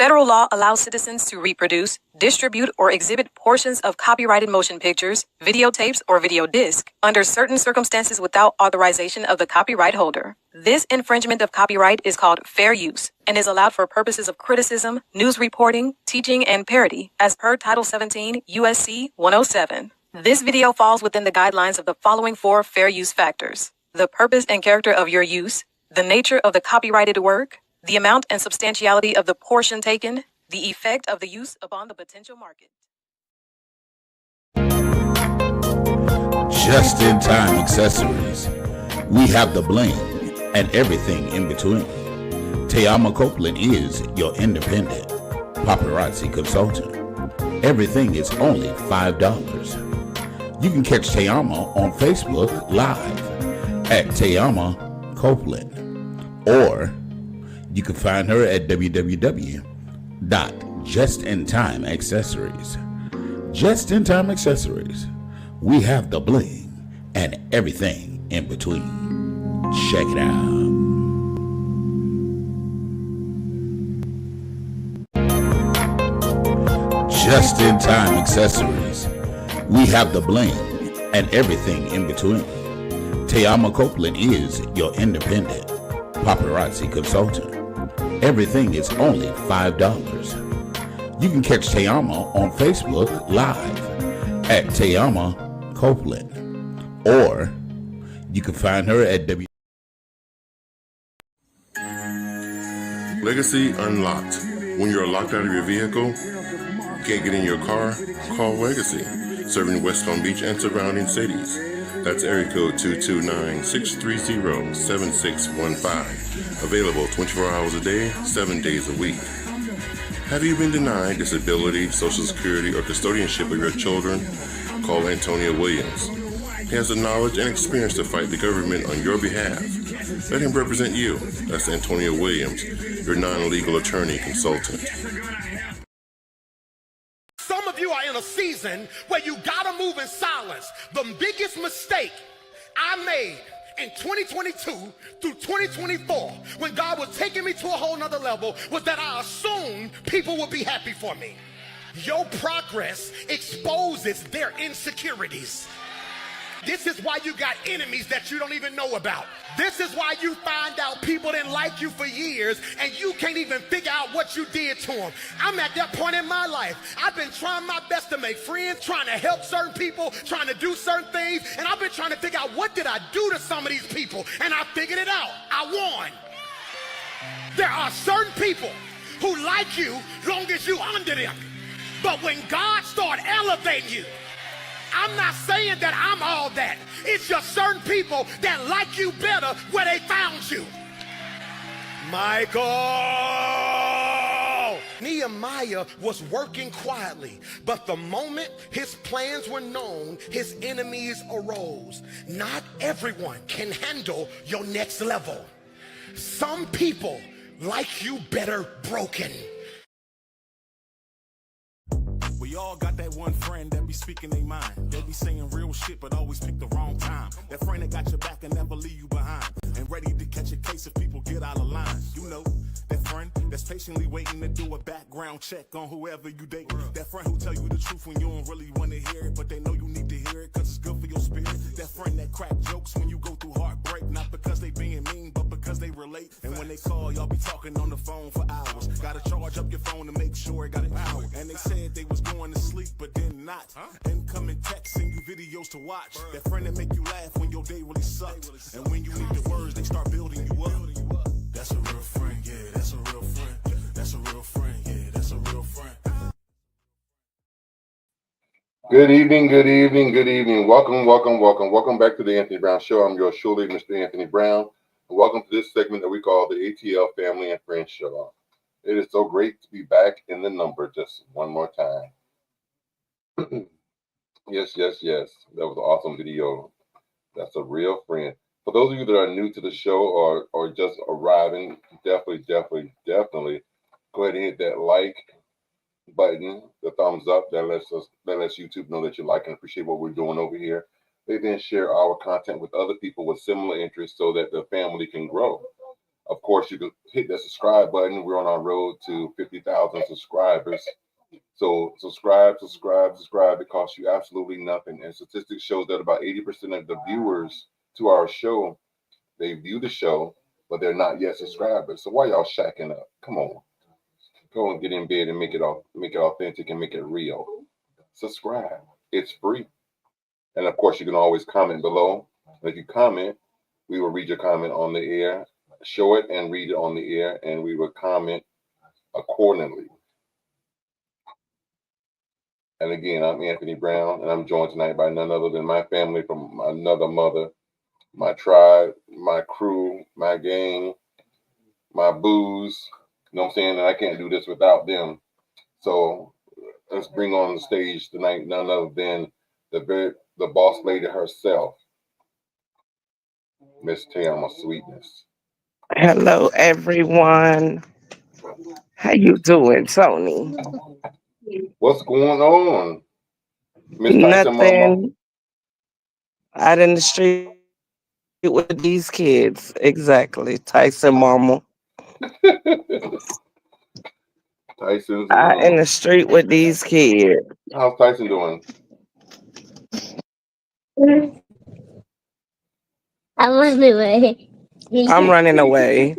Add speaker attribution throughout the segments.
Speaker 1: Federal law allows citizens to reproduce, distribute, or exhibit portions of copyrighted motion pictures, videotapes, or video disc under certain circumstances without authorization of the copyright holder. This infringement of copyright is called fair use and is allowed for purposes of criticism, news reporting, teaching, and parody, as per Title 17 U.S.C. 107. This video falls within the guidelines of the following 4 fair use factors: the purpose and character of your use, the nature of the copyrighted work, the amount and substantiality of the portion taken, the effect of the use upon the potential market.
Speaker 2: Just-in-time accessories. We have the bling and everything in between. Tayama Copeland is your independent paparazzi consultant. Everything is only $5. You can catch Tayama on Facebook Live at Tayama Copeland, or you can find her at www.justintimeaccessories. Just-in-time accessories. We have the bling and everything in between. Check it out. Just-in-time accessories. We have the bling and everything in between. Tayama Copeland is your independent paparazzi consultant. Everything is only $5. You can catch Tayama on Facebook Live at Tayama Copeland, or you can find her at
Speaker 3: Legacy Unlocked. When you're locked out of your vehicle, can't get in your car, call Legacy, serving West Palm Beach and surrounding cities. That's area code 229-630-7615. Available 24 hours a day, 7 days a week. Have you been denied disability, Social Security, or custodianship of your children? Call Antonio Williams. He has the knowledge and experience to fight the government on your behalf. Let him represent you. That's Antonio Williams, your non-legal attorney consultant.
Speaker 4: Some of you are in a season where you gotta move in silence. The biggest mistake I made in 2022 through 2024, when God was taking me to a whole nother level, was that I assumed people would be happy for me. Your progress exposes their insecurities. This is why you got enemies that you don't even know about. This is why you find out people didn't like you for years and you can't even figure out what you did to them. I'm at that point in my life. I've been trying my best to make friends, trying to help certain people, trying to do certain things, and I've been trying to figure out what did I do to some of these people, and I figured it out. I won. There are certain people who like you long as you under them. But when God starts elevating you, I'm not saying that I'm all that. It's just certain people that like you better where they found you. Michael! Nehemiah was working quietly, but the moment his plans were known, his enemies arose. Not everyone can handle your next level. Some people like you better broken.
Speaker 5: We all got that one friend that be speaking their mind. They be saying real shit but always pick the wrong time. That friend that got your back and never leave you behind, and ready to catch a case if people get out of line. You know, that friend that's patiently waiting to do a background check on whoever you date. That friend who tell you the truth when you don't really want to hear it, but they know you need to hear it cause it's good for your spirit. That friend that crack jokes when you go through heartbreak, not because they being mean but because they relate. And when they call, y'all be talking on the phone for hours. Gotta charge up your phone to make sure it got power. And they said they was going to sleep but then not. Incoming texts and you videos to watch. That friend that make you laugh when your day really sucks. And when you need the words, they start building you up. That's a real friend, yeah, that's a real friend. That's a real friend, yeah, that's a real friend.
Speaker 6: Good evening, good evening, good evening. Welcome back to the Anthony Brown Show. I'm yours truly, Mr. Anthony Brown. And welcome to this segment that we call the ATL Family and Friends Show. It is so great to be back in the number just one more time. Yes. That was an awesome video. That's a real friend. For those of you that are new to the show or just arriving, definitely go ahead and hit that like button, the thumbs up. That lets YouTube know that you like and appreciate what we're doing over here. They then share our content with other people with similar interests so that the family can grow. Of course, you can hit that subscribe button. We're on our road to 50,000 subscribers. So subscribe, subscribe, subscribe. It costs you absolutely nothing. And statistics show that about 80% of the viewers to our show, they view the show, but they're not yet subscribers. So why y'all shacking up? Come on. Go and get in bed and make it authentic and make it real. Subscribe. It's free. And of course, you can always comment below. If you comment, we will read your comment on the air, show it and read it on the air, and we will comment accordingly. And again, I'm Anthony Brown, and I'm joined tonight by none other than my family from another mother, my tribe, my crew, my gang, my booze. You know what I'm saying? And I can't do this without them. So let's bring on the stage tonight none other than the boss lady herself, Miss Tayama Sweetness.
Speaker 7: Hello, everyone. How you doing, Tony?
Speaker 6: What's going on, Miss Tyson Mama?
Speaker 7: Nothing. Out in the street with these kids. Exactly. Tyson Mama.
Speaker 6: Tyson's
Speaker 7: Out in
Speaker 6: mom.
Speaker 7: the street with these kids.
Speaker 6: How's Tyson doing?
Speaker 8: I'm running away.
Speaker 7: I'm running away.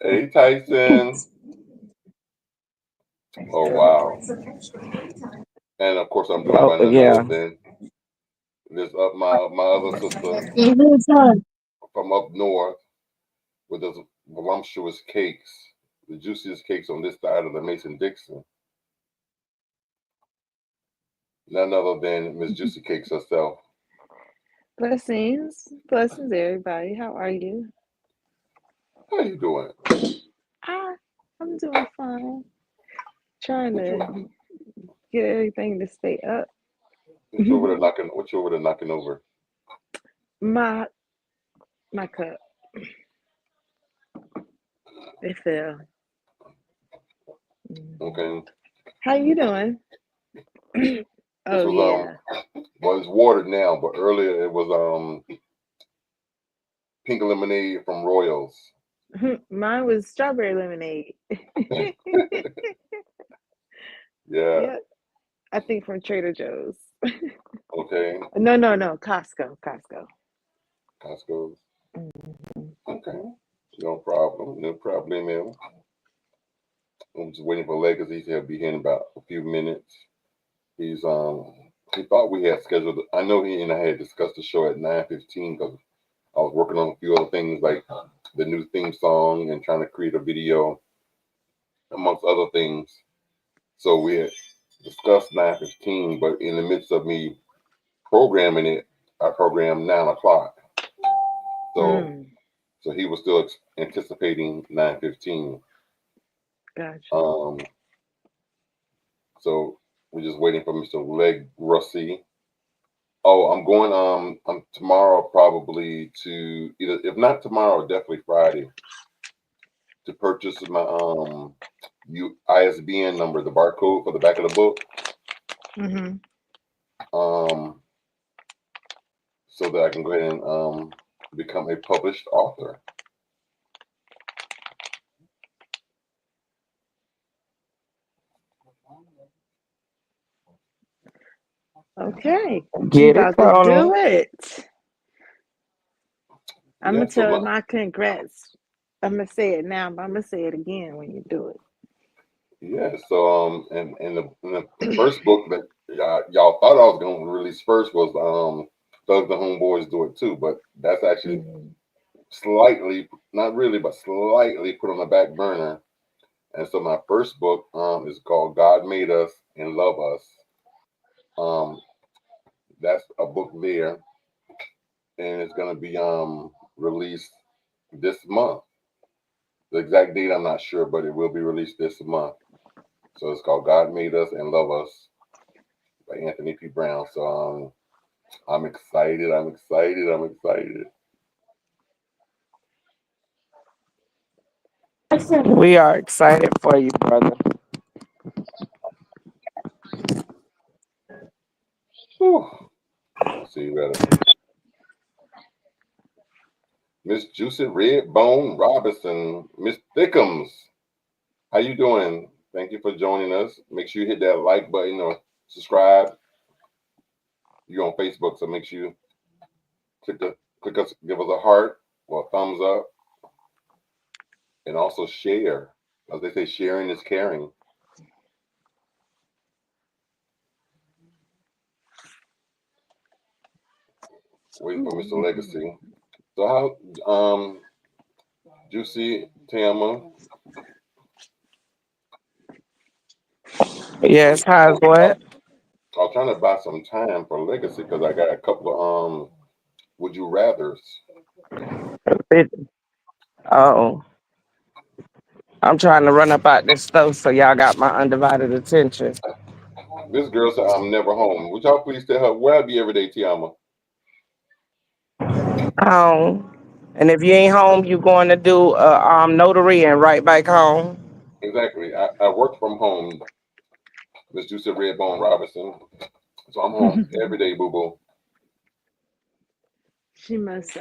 Speaker 6: Hey, Tyson. Oh, wow. And of course, I'm joined by
Speaker 7: Oh,
Speaker 6: none other
Speaker 7: yeah.
Speaker 6: than my other sister from up north with those voluptuous cakes, the juiciest cakes on this side of the Mason-Dixon. None other than Miss Juicy Cakes herself.
Speaker 9: Blessings, everybody. How are you?
Speaker 6: How you doing?
Speaker 9: I'm doing fine. Trying to get everything to stay up.
Speaker 6: What you over there knocking over?
Speaker 9: My cup. It fell.
Speaker 6: Okay.
Speaker 9: How you doing? Oh yeah.
Speaker 6: Well, it's watered now, but earlier it was pink lemonade from Royals.
Speaker 9: Mine was strawberry lemonade.
Speaker 6: Yeah.
Speaker 9: Yep. I think from Trader Joe's.
Speaker 6: Okay.
Speaker 9: No. Costco.
Speaker 6: Costco's. Okay. No problem. No problemo. I'm just waiting for Legacy to be here in about a few minutes. He thought we had scheduled. I know he and I had discussed the show at 9:15 because I was working on a few other things like the new theme song and trying to create a video, amongst other things. So we had discussed 9:15, but in the midst of me programming it, I programmed 9 o'clock. So he was still anticipating 9:15.
Speaker 9: Gotcha.
Speaker 6: So we're just waiting for Mr. Legacy. Oh, I'm going I'm tomorrow probably to either, if not tomorrow, definitely Friday, to purchase my ISBN number, the barcode for the back of the book. So that I can go ahead and become a published author.
Speaker 9: Okay.
Speaker 7: Get it,
Speaker 9: About to
Speaker 7: Tony.
Speaker 9: do it. I'm gonna tell my congrats. I'm gonna say it now, but I'm gonna say it again when you do it.
Speaker 6: Yeah. So and the first book that y'all thought I was gonna release first was Thugs the Homeboys Do It Too, but that's actually slightly, not really, but slightly put on the back burner. And so my first book is called God Made Us and Love Us. That's a book there, and it's gonna be released this month. The exact date I'm not sure, but it will be released this month. So it's called God Made Us and Love Us by Anthony P. Brown. So I'm excited.
Speaker 7: We are excited for you, brother.
Speaker 6: Whew. Let's see, Miss Juicy Red Bone Robinson, Miss Thickums. How you doing? Thank you for joining us. Make sure you hit that like button or subscribe. You're on Facebook, so make sure you click us, give us a heart or a thumbs up, and also share. As they say, sharing is caring. Waiting for Mr. Legacy. So how Juicy Tama?
Speaker 7: Yes, how's what?
Speaker 6: I was trying to buy some time for Legacy because I got a couple of would you rather's.
Speaker 7: It, oh, I'm trying to run up out this stuff, so y'all got my undivided attention.
Speaker 6: This girl said I'm never home. Would y'all please tell her where I be every day, Tiama?
Speaker 7: Home. And if you ain't home, you going to do a notary and right back home.
Speaker 6: Exactly. I work from home, Miss Juicy Redbone Robinson. So I'm home every day, boo boo.
Speaker 9: She must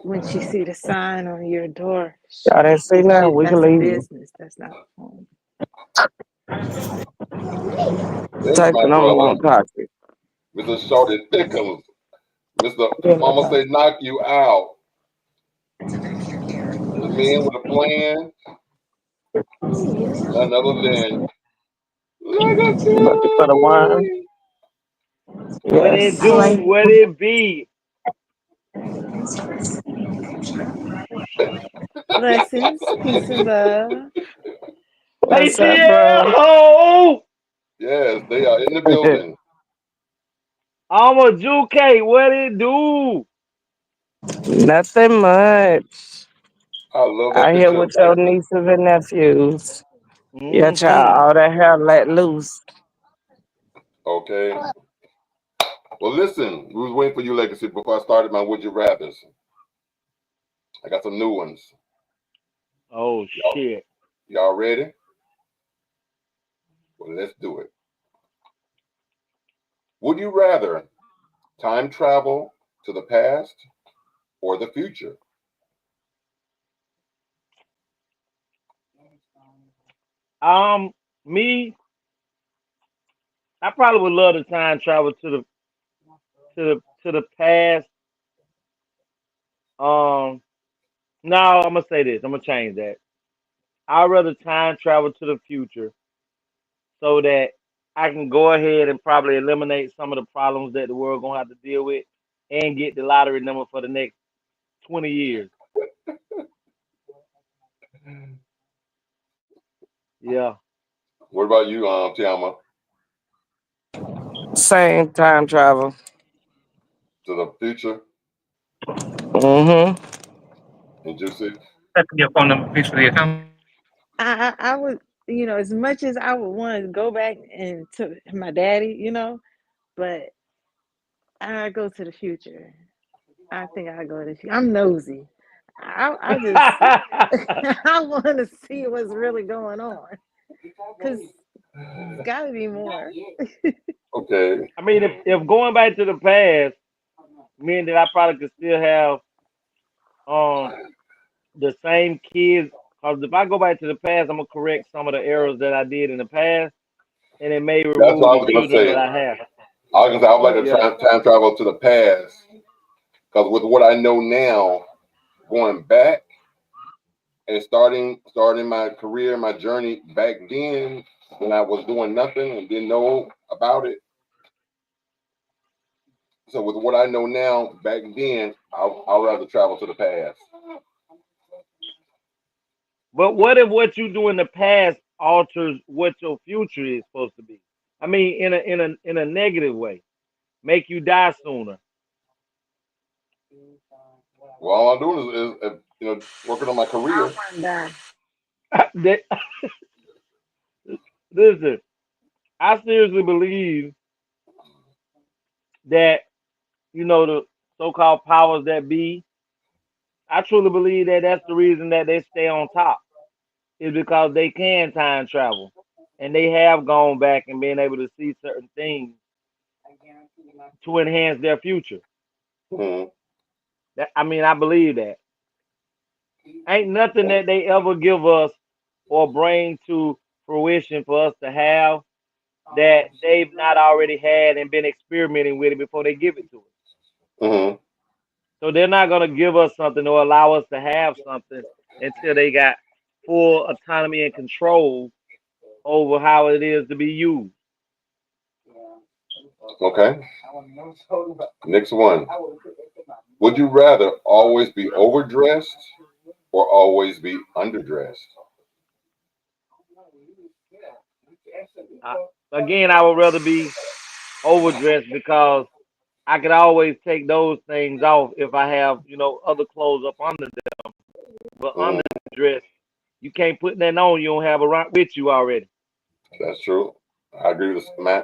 Speaker 9: when she see the sign on your door,
Speaker 7: Y'all didn't see now. We can
Speaker 9: that's a
Speaker 7: leave.
Speaker 9: business. That's not home.
Speaker 6: There's my
Speaker 7: Tyson on the
Speaker 6: brother,
Speaker 7: one pocket.
Speaker 6: Mr. Shorty Thickums. Mr.
Speaker 7: Yeah, my
Speaker 6: Mama
Speaker 7: pocket.
Speaker 6: say knock you out. The man with a plan, none other than
Speaker 7: You looking for the wine?
Speaker 6: Legacy.
Speaker 10: What it
Speaker 7: Yes.
Speaker 10: do? What it be?
Speaker 9: Blessings, peace and love.
Speaker 7: What's up,
Speaker 10: ATL
Speaker 7: bro?
Speaker 10: ho!
Speaker 6: Yes, they are in the building.
Speaker 10: I'm a Juke. What it do?
Speaker 7: Nothing much.
Speaker 6: I love that
Speaker 7: I here
Speaker 6: picture of
Speaker 7: with your
Speaker 6: Tyson.
Speaker 7: nieces and nephews. Yeah, child,
Speaker 10: Mm-hmm.
Speaker 7: all that hair let loose.
Speaker 6: Okay. Well, listen, we was waiting for you, Legacy, before I started my Would You Rather's. I got some new ones.
Speaker 10: Oh
Speaker 6: Y'all,
Speaker 10: shit.
Speaker 6: y'all ready? Well, let's do it. Would you rather time travel to the past or the future?
Speaker 10: Me, I probably would love to time travel to the past. No, I'm gonna say this. I'm gonna change that. I'd rather time travel to the future so that I can go ahead and probably eliminate some of the problems that the world gonna have to deal with and get the lottery number for the next 20 years. Yeah.
Speaker 6: What about you, Tiama?
Speaker 7: Same time travel.
Speaker 6: To the future
Speaker 7: Mm-hmm.
Speaker 6: and Juicy?
Speaker 7: Your phone number, please, for the account.
Speaker 9: I would, as much as I would want to go back and to my daddy, but I go to the future. I think I go to the future. I'm nosy. I just I want to see what's really going on because it's got to be more.
Speaker 6: Okay.
Speaker 10: I mean, if going back to the past mean that I probably could still have um the same kids. Cause if I go back to the past, I'm gonna correct some of the errors that I did in the past, and it may
Speaker 6: That's
Speaker 10: remove
Speaker 6: what I
Speaker 10: the
Speaker 6: was going to
Speaker 10: children
Speaker 6: say.
Speaker 10: that I have.
Speaker 6: I would like to
Speaker 10: Yeah.
Speaker 6: time travel to the past because with what I know now, going back and starting my career, my journey back then when I was doing nothing and didn't know about it. So with what I know now, back then, I'd rather travel to the past.
Speaker 10: But what if what you do in the past alters what your future is supposed to be? I mean, in a negative way, make you die sooner.
Speaker 6: Well, all I'm doing is working on my
Speaker 9: I
Speaker 6: career.
Speaker 9: want to die.
Speaker 10: That- Listen, I seriously believe that the so-called powers that be. I truly believe that that's the reason that they stay on top is because they can time travel, and they have gone back and been able to see certain things to enhance their future.
Speaker 6: Hmm.
Speaker 10: I mean, I believe that. Ain't nothing that they ever give us or bring to fruition for us to have that they've not already had and been experimenting with it before they give it to us.
Speaker 6: Mm-hmm.
Speaker 10: So they're not gonna give us something or allow us to have something until they got full autonomy and control over how it is to be used.
Speaker 6: Okay. Next one. Would you rather always be overdressed or always be underdressed?
Speaker 10: I, Again, I would rather be overdressed because I could always take those things off if I have, other clothes up under them. But
Speaker 6: Mm,
Speaker 10: underdressed, you can't put that on. You don't have around with you already.
Speaker 6: that's true. I agree with my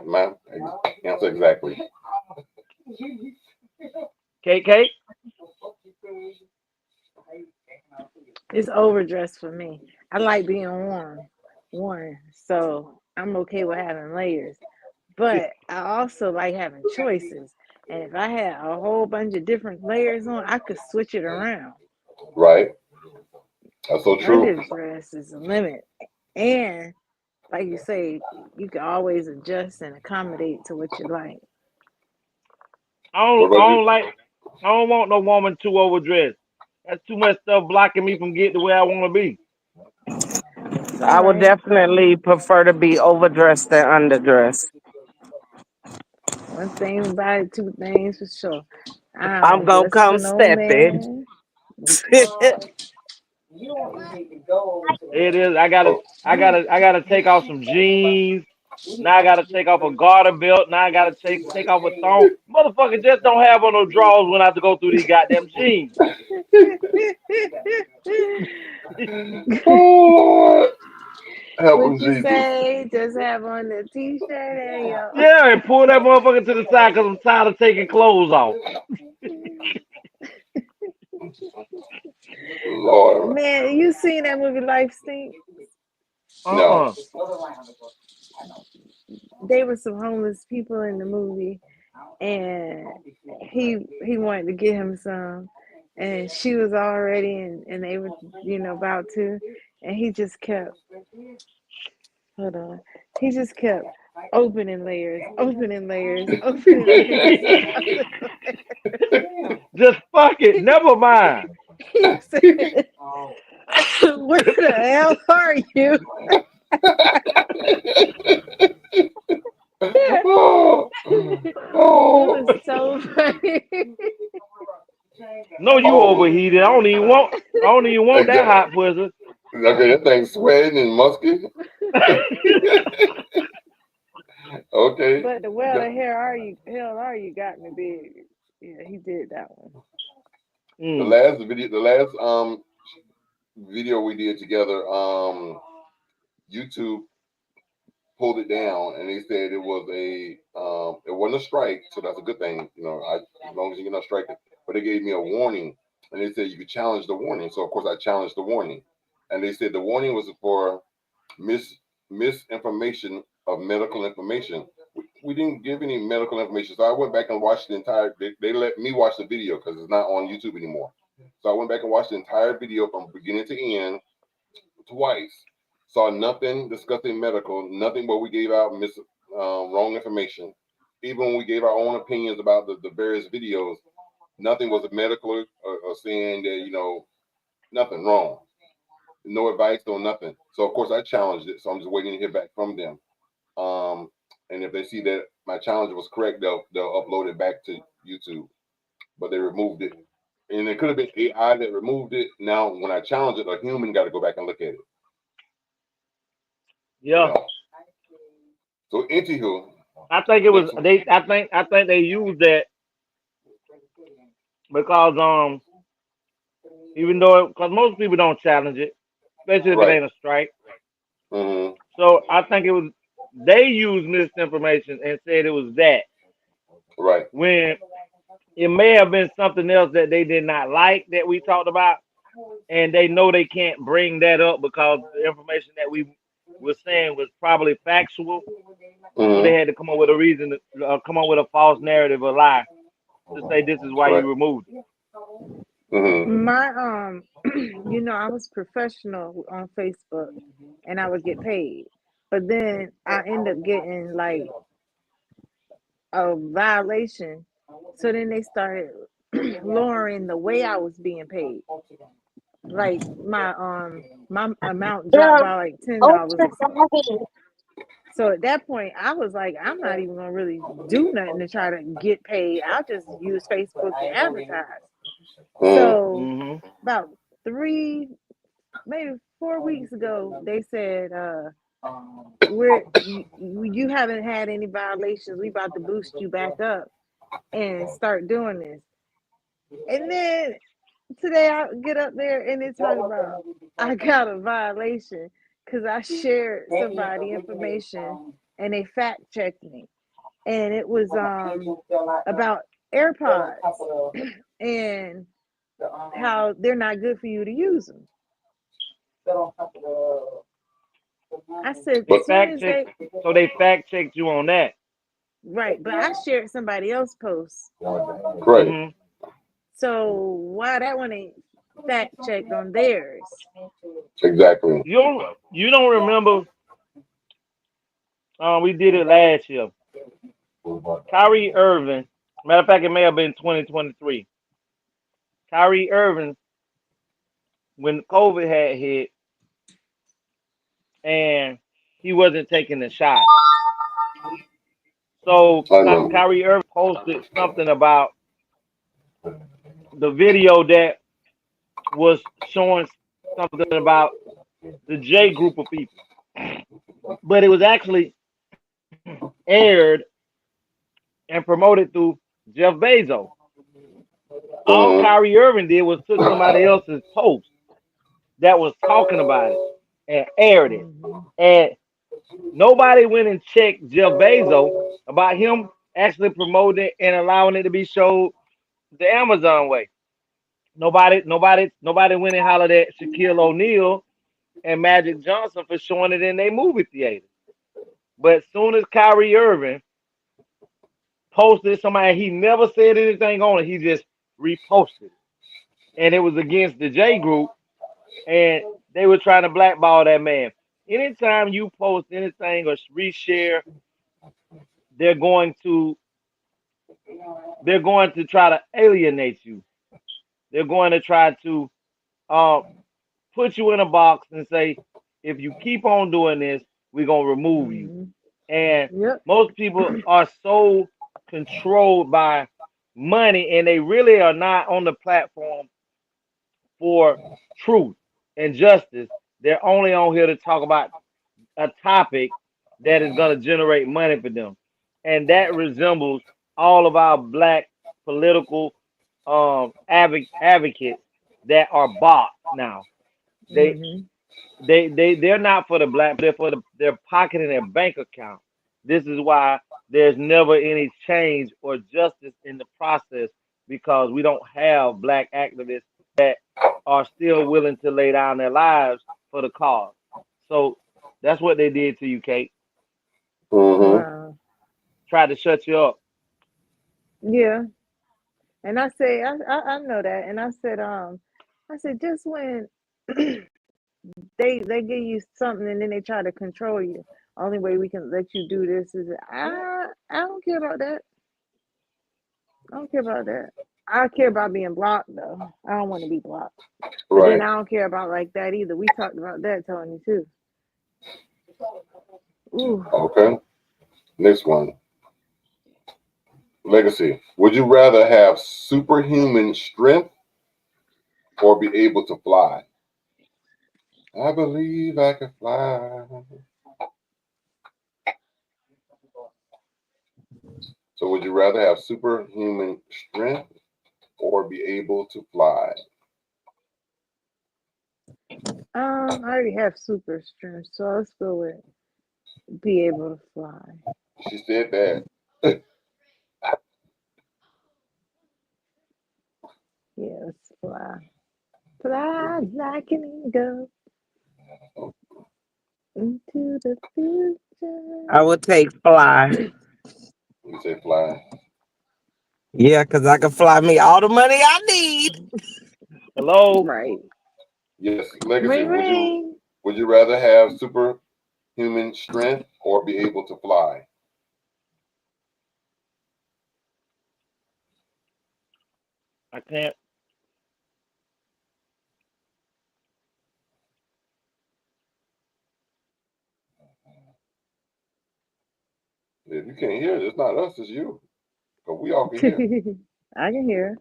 Speaker 6: answer exactly.
Speaker 10: KK,
Speaker 9: It's overdressed for me. I like being warm, so I'm okay with having layers. But I also like having choices. And if I had a whole bunch of different layers on, I could switch it around.
Speaker 6: Right. That's so true.
Speaker 9: Underdress is a limit. And like you say, you can always adjust and accommodate to what you like.
Speaker 6: What about
Speaker 10: I
Speaker 6: you?
Speaker 10: don't like, I don't want no woman too overdressed. That's too much stuff blocking me from getting to where I want to be.
Speaker 9: It's all
Speaker 7: I would
Speaker 9: right.
Speaker 7: definitely prefer to be overdressed than underdressed.
Speaker 9: One thing about it, two things for sure. I
Speaker 7: I'm
Speaker 9: don't
Speaker 7: gonna
Speaker 9: dress for
Speaker 7: come
Speaker 9: no
Speaker 7: stepping.
Speaker 9: man.
Speaker 10: It is.
Speaker 6: Oh,
Speaker 10: I gotta take off some jeans. Now I gotta take off a garter belt. Now I gotta take off a thong. Motherfucker just don't have on no drawers when I have to go through these goddamn jeans.
Speaker 6: oh help
Speaker 9: What
Speaker 6: him,
Speaker 9: you
Speaker 6: Jesus.
Speaker 9: say? Just have on the t-shirt and your
Speaker 10: Yeah, and pull that motherfucker to the side because I'm tired of taking clothes off.
Speaker 6: Lord.
Speaker 9: man. You seen that movie Life Stink?
Speaker 6: No.
Speaker 10: Uh-uh.
Speaker 9: They were some homeless people in the movie, and he wanted to get him some, and she was already and they were about to, and he just kept hold on, he just kept opening layers, opening layers, opening layers.
Speaker 10: Just fuck it. Never mind.
Speaker 9: He said, "Where the hell are you?"
Speaker 6: oh,
Speaker 9: It was
Speaker 6: oh.
Speaker 9: so funny.
Speaker 10: No, you
Speaker 6: Oh.
Speaker 10: overheated. I don't even want that
Speaker 6: Exactly.
Speaker 10: hot pussy.
Speaker 6: Okay, that thing's sweating and musky. Okay.
Speaker 9: But the well the hell are you got me big. Yeah, he did that one.
Speaker 10: Mm.
Speaker 6: The last video we did together, YouTube pulled it down and they said it wasn't a strike, so that's a good thing, as long as you're not striking. But they gave me a warning and they said you could challenge the warning. So of course I challenged the warning. And they said the warning was for misinformation of medical information. We didn't give any medical information. So I went back and watched the entire they let me watch the video because it's not on YouTube anymore. So I went back and watched the entire video from beginning to end twice. Saw nothing discussing medical, nothing where we gave out wrong information. Even when we gave our own opinions about the various videos, nothing was medical or saying that, nothing wrong. No advice on nothing. So of course I challenged it. So I'm just waiting to hear back from them. And if they see that my challenge was correct, they'll upload it back to YouTube. But they removed it. And it could have been AI that removed it. Now when I challenge it, a human got to go back and look at it. You
Speaker 10: Yeah.
Speaker 6: know. So anywho,
Speaker 10: I think it was
Speaker 6: next
Speaker 10: they. I think they used that because even though because most people don't challenge it, especially if it
Speaker 6: right.
Speaker 10: ain't a strike.
Speaker 6: Mm-hmm.
Speaker 10: So I think it was they used misinformation and said it was that
Speaker 6: Right.
Speaker 10: when it may have been something else that they did not like that we talked about, and they know they can't bring that up because the information that we were saying was probably factual. So they
Speaker 6: Mm-hmm.
Speaker 10: had to come up with a reason to come up with a false narrative, a lie to say this is why
Speaker 6: Right.
Speaker 10: you removed it.
Speaker 6: Mm-hmm.
Speaker 9: My I was professional on Facebook and I would get paid. But then I end up getting like a violation. So then they started lowering the way I was being paid. Like my amount dropped
Speaker 8: Girl,
Speaker 9: by like
Speaker 8: open
Speaker 9: $10
Speaker 8: the
Speaker 9: or something. So at that point I was like, I'm not even gonna really do nothing to try to get paid. I'll just use Facebook to advertise. So
Speaker 10: Mm-hmm.
Speaker 9: about 3, maybe 4 weeks ago, they said, you haven't had any violations. We about to boost you back up and start doing this. And then today I get up there and they talk about I got a violation because I shared somebody information and they fact checked me. And it was about AirPods and how they're not good for you to use them. I said,
Speaker 10: They
Speaker 6: But
Speaker 9: as soon
Speaker 10: fact
Speaker 9: as
Speaker 10: check,
Speaker 9: they,
Speaker 10: so they fact checked you on that.
Speaker 9: right, but I shared somebody else's post.
Speaker 6: right,
Speaker 10: Mm-hmm.
Speaker 9: So why that one ain't fact checked on theirs?
Speaker 6: exactly.
Speaker 10: You don't remember? We did it last year. Kyrie Irving. Matter of fact, it may have been 2023. Kyrie Irving, when COVID had hit and he wasn't taking the shot. So
Speaker 6: I remember.
Speaker 10: Kyrie Irving posted something about the video that was showing something about the J group of people, but it was actually aired and promoted through Jeff Bezos. All
Speaker 6: Mm-hmm.
Speaker 10: Kyrie Irving did was took somebody else's post that was talking about it and aired it,
Speaker 9: Mm-hmm.
Speaker 10: and nobody went and checked Jeff Bezos about him actually promoting it and allowing it to be showed the Amazon way. Nobody went and hollered at Shaquille O'Neal and Magic Johnson for showing it in their movie theater. But as soon as Kyrie Irving posted somebody, he never said anything on it. He just reposted it. And it was against the J group, and they were trying to blackball that man. Anytime you post anything or reshare, they're going to they're going to try to alienate you. They're going to try to uh, put you in a box and say, if you keep on doing this, we're gonna remove you.
Speaker 9: Mm-hmm.
Speaker 10: And
Speaker 9: Yep.
Speaker 10: most people are so controlled by money, and they really are not on the platform for truth and justice. They're only on here to talk about a topic that is going to generate money for them. And that resembles all of our black political advocates that are bots now. They
Speaker 9: Mm-hmm.
Speaker 10: they're not for the black, they're for their pocket and their bank account. This is why there's never any change or justice in the process, because we don't have black activists that are still willing to lay down their lives for the cause. So that's what they did to you, Kate.
Speaker 6: Mm-hmm.
Speaker 9: Wow.
Speaker 10: Tried to shut you up.
Speaker 9: Yeah. And I say I know that. And I said just when they give you something and then they try to control you. Only way we can let you do this is I don't care about that. I don't care about that. I care about being blocked though. I don't want to be blocked. But then
Speaker 6: Right.
Speaker 9: I don't care about like that either. We talked about that, Tony, too. Ooh.
Speaker 6: Okay. Next one. Legacy. Would you rather have superhuman strength or be able to fly? I believe I can fly. So would you rather have superhuman strength or be able to fly?
Speaker 9: I already have super strength, so let's go with be able to fly.
Speaker 6: She said that.
Speaker 9: Yeah, let's fly. Fly like an eagle into the future.
Speaker 7: I would take fly.
Speaker 6: You say fly.
Speaker 7: Yeah, because I can fly me all the money I need.
Speaker 10: Hello?
Speaker 9: Right.
Speaker 6: Yes, Legacy.
Speaker 9: Ring ring.
Speaker 6: Would you rather have superhuman strength or be able to fly?
Speaker 10: I can't.
Speaker 6: If you can't hear it, it's not us, it's you. Because we all can hear.
Speaker 9: I can hear.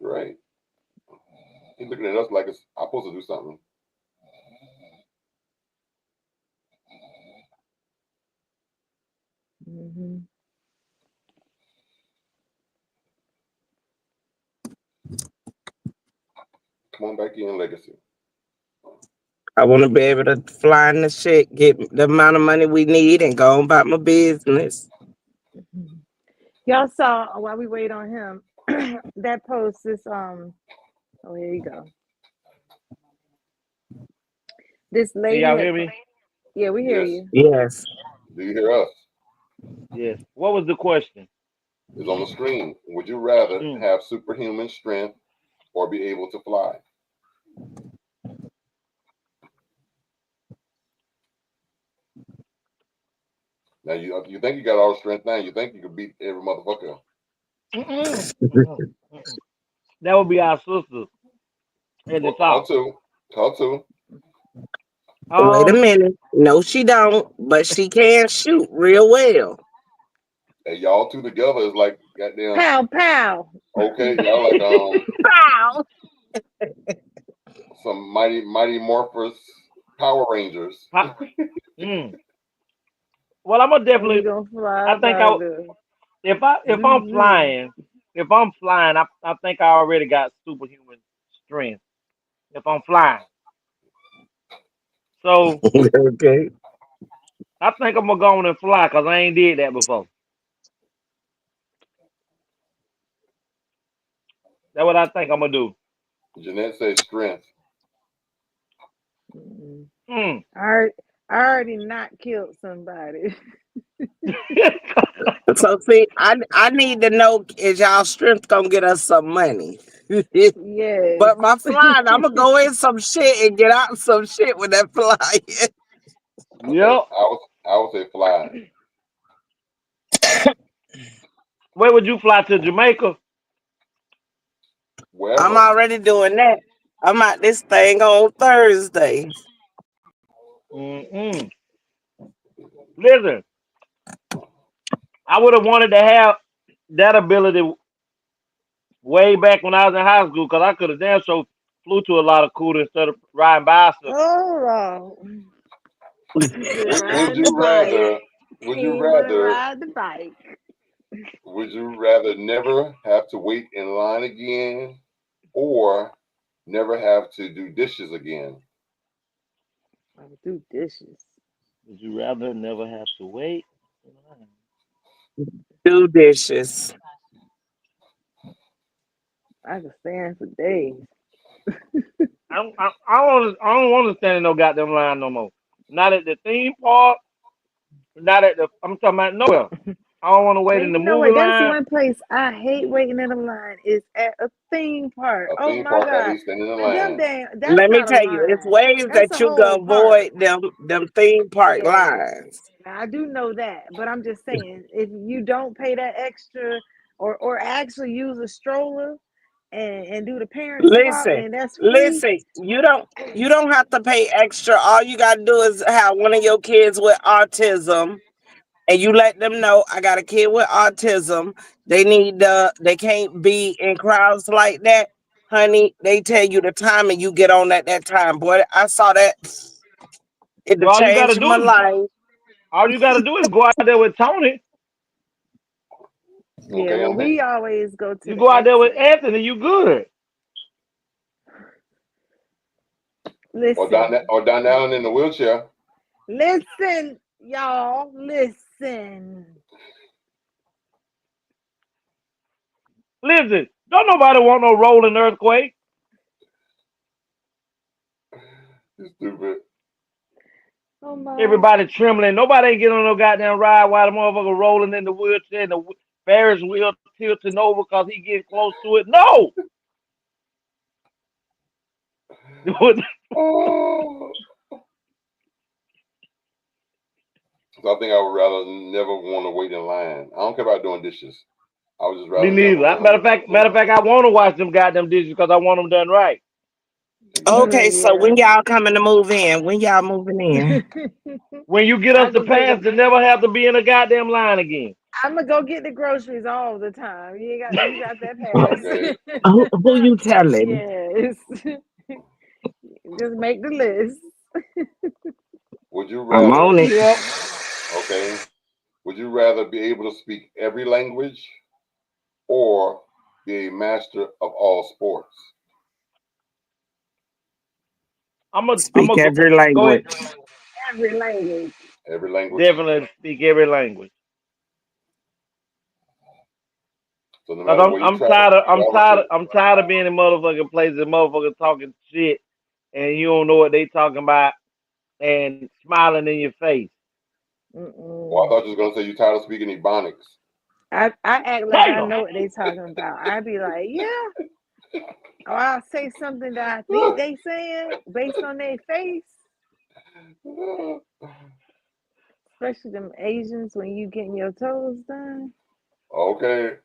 Speaker 6: Right. He's looking at us like I'm supposed to do something.
Speaker 9: Mm-hmm.
Speaker 6: Come on back in, Legacy.
Speaker 7: I want to be able to fly in the shit, get the amount of money we need, and go on about my business.
Speaker 9: Y'all saw while we wait on him that post. This oh, here you go. This
Speaker 10: Can
Speaker 9: lady
Speaker 10: y'all
Speaker 9: had.
Speaker 10: hear me?
Speaker 9: Yeah, we hear
Speaker 6: Yes.
Speaker 9: you.
Speaker 7: Yes.
Speaker 6: Do you hear us?
Speaker 10: Yes. What was the question?
Speaker 6: It's on the screen. Would you rather
Speaker 10: Mm.
Speaker 6: have superhuman strength or be able to fly? Now you think you got all the strength now. You think you can beat every motherfucker.
Speaker 10: Mm-mm. Mm-mm. Mm-mm. That would be our sister at the
Speaker 6: Well, her
Speaker 10: top.
Speaker 6: too. Her too.
Speaker 7: Wait a
Speaker 10: Um,
Speaker 7: minute. No, she don't, but she can shoot real well.
Speaker 6: And y'all two together is like goddamn.
Speaker 9: Pow pow.
Speaker 6: Okay, y'all like
Speaker 7: Pow!
Speaker 6: some mighty morphous Power Rangers.
Speaker 10: mm. Well, I'm gonna
Speaker 9: We
Speaker 10: definitely.
Speaker 9: gonna fly
Speaker 10: I think
Speaker 9: by the
Speaker 10: if I'm
Speaker 9: zoo.
Speaker 10: flying, I think I already got superhuman strength. If I'm flying, so
Speaker 7: Okay.
Speaker 10: I think I'm gonna go on and fly because I ain't did that before. That's what I think I'm gonna do.
Speaker 6: Jeanette says strength.
Speaker 9: Mm.
Speaker 10: Mm.
Speaker 9: I already not killed somebody.
Speaker 7: So see, I need to know, is y'all strength gonna get us some money?
Speaker 9: Yes.
Speaker 7: But my flying, I'm gonna go in some shit and get out some shit with that flying.
Speaker 6: Okay,
Speaker 10: Yep.
Speaker 6: I would say fly.
Speaker 10: Where would you fly to Jamaica?
Speaker 7: I'm
Speaker 6: Wherever.
Speaker 7: already doing that. I'm at this thing on Thursday.
Speaker 10: Mm-mm. Listen, I would have wanted to have that ability way back when I was in high school because I could have damn sure flew to a lot of cool instead of riding bicycle.
Speaker 9: Oh, he said
Speaker 6: Would
Speaker 9: ride the
Speaker 6: you
Speaker 9: bike.
Speaker 6: rather? Would
Speaker 9: He
Speaker 6: you
Speaker 9: ain't want to
Speaker 6: rather?
Speaker 9: ride the bike.
Speaker 6: Would you rather never have to wait in line again, or never have to do dishes again?
Speaker 9: I would do dishes.
Speaker 10: Would you rather never have to wait?
Speaker 7: Do dishes.
Speaker 9: I could stand for days.
Speaker 10: I don't want to stand in no goddamn line no more. Not at the theme park. Not at the. I'm talking about nowhere. I don't want to wait
Speaker 9: Man,
Speaker 10: in the
Speaker 9: you know
Speaker 10: movie
Speaker 9: what? That's
Speaker 10: line.
Speaker 9: one place I hate waiting in a line is at a theme park.
Speaker 6: A
Speaker 9: Oh
Speaker 6: theme
Speaker 9: my
Speaker 6: park, I
Speaker 9: God.
Speaker 6: hate standing in
Speaker 9: Them
Speaker 6: line.
Speaker 9: damn, that's
Speaker 7: Let me
Speaker 9: not a
Speaker 7: tell you, it's
Speaker 9: line.
Speaker 7: ways
Speaker 9: That's
Speaker 7: that
Speaker 9: a
Speaker 7: you
Speaker 9: whole
Speaker 7: can
Speaker 9: park.
Speaker 7: avoid them theme park
Speaker 9: Yes.
Speaker 7: lines.
Speaker 9: Now, I do know that, but I'm just saying, if you don't pay that extra or actually use a stroller and do the parent swap
Speaker 7: Listen,
Speaker 9: and that's free.
Speaker 7: listen. You don't have to pay extra. All you gotta do is have one of your kids with autism, and you let them know I got a kid with autism. They can't be in crowds like that, honey. They tell you the time and you get on at that time. Boy, I saw that. It
Speaker 10: Well,
Speaker 7: changed my life.
Speaker 10: all you gotta do is go out there with Tony.
Speaker 9: Yeah,
Speaker 6: Okay,
Speaker 9: well,
Speaker 6: I'm here.
Speaker 9: we always go to
Speaker 10: You
Speaker 9: the
Speaker 10: go out there with
Speaker 9: exit.
Speaker 10: Anthony. You good.
Speaker 9: Listen,
Speaker 6: Or down down in the wheelchair.
Speaker 9: listen, y'all, listen.
Speaker 10: Listen, don't nobody want no rolling earthquake.
Speaker 6: You stupid.
Speaker 9: Oh my.
Speaker 10: Everybody trembling. Nobody ain't getting on no goddamn ride while the motherfucker rolling in the wheelchair and the Ferris wheel tilting over because he gets close to it. No.
Speaker 6: Oh. So I think I would rather never want to wait in line. I don't care about doing dishes. I would just
Speaker 10: Me
Speaker 6: rather never
Speaker 10: neither.
Speaker 6: want
Speaker 10: Matter of
Speaker 6: to
Speaker 10: fact,
Speaker 6: wait in line.
Speaker 10: I want to wash them goddamn dishes because I want them done right.
Speaker 7: Okay,
Speaker 6: Exactly.
Speaker 7: so
Speaker 9: Yeah.
Speaker 7: when y'all coming to move in? When y'all moving in?
Speaker 10: When you get
Speaker 9: I
Speaker 10: us the
Speaker 9: go get
Speaker 10: pass
Speaker 9: the
Speaker 10: to never have to be in a goddamn line again.
Speaker 9: I'm gonna go get the groceries all the time. You got that
Speaker 6: Okay.
Speaker 9: pass.
Speaker 7: Who you telling?
Speaker 9: Yes. Just make the list.
Speaker 6: Would you
Speaker 7: I'm
Speaker 6: rather?
Speaker 7: on it.
Speaker 10: Yep.
Speaker 6: Okay. Would you rather be able to speak every language or be a master of all sports?
Speaker 10: I'm
Speaker 7: Speak
Speaker 10: gonna
Speaker 7: every
Speaker 10: go ahead.
Speaker 7: language.
Speaker 9: Every language.
Speaker 6: Every language.
Speaker 10: Definitely speak every language.
Speaker 6: So no
Speaker 10: Cause
Speaker 6: matter where you travel to,
Speaker 10: I'm tired of being in motherfucking places and motherfuckers talking shit and you don't know what they talking about and smiling in your face.
Speaker 6: well, I
Speaker 9: Mm-mm.
Speaker 6: thought you was gonna say you tired of speaking Ebonics.
Speaker 9: I act like I
Speaker 10: Damn.
Speaker 9: know what they talking about. I be like, yeah. Or I'll say something that I think they saying based on their face. Especially them Asians when you getting your toes done.
Speaker 6: Okay.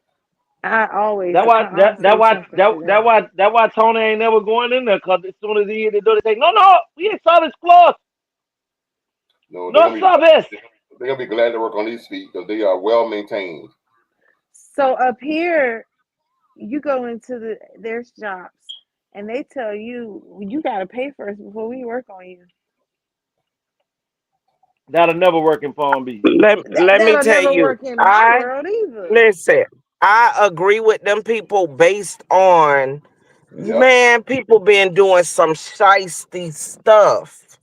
Speaker 9: I'll say something to them.
Speaker 10: That why Tony ain't never going in there. Cause as soon as he hit the door, they say, no, we saw this close.
Speaker 6: No,
Speaker 10: No sabes.
Speaker 6: they're gonna be glad to work on these feet because they are well maintained.
Speaker 9: So up here, you go into their shops and they tell you gotta pay first before we work on you.
Speaker 10: That'll never work in Palm Beach.
Speaker 7: Let me
Speaker 9: That'll
Speaker 7: tell
Speaker 9: never
Speaker 7: you.
Speaker 9: work in my
Speaker 7: I
Speaker 9: world either.
Speaker 7: listen. I agree with them people based on
Speaker 6: Yep.
Speaker 7: man. People been doing some shiesty stuff.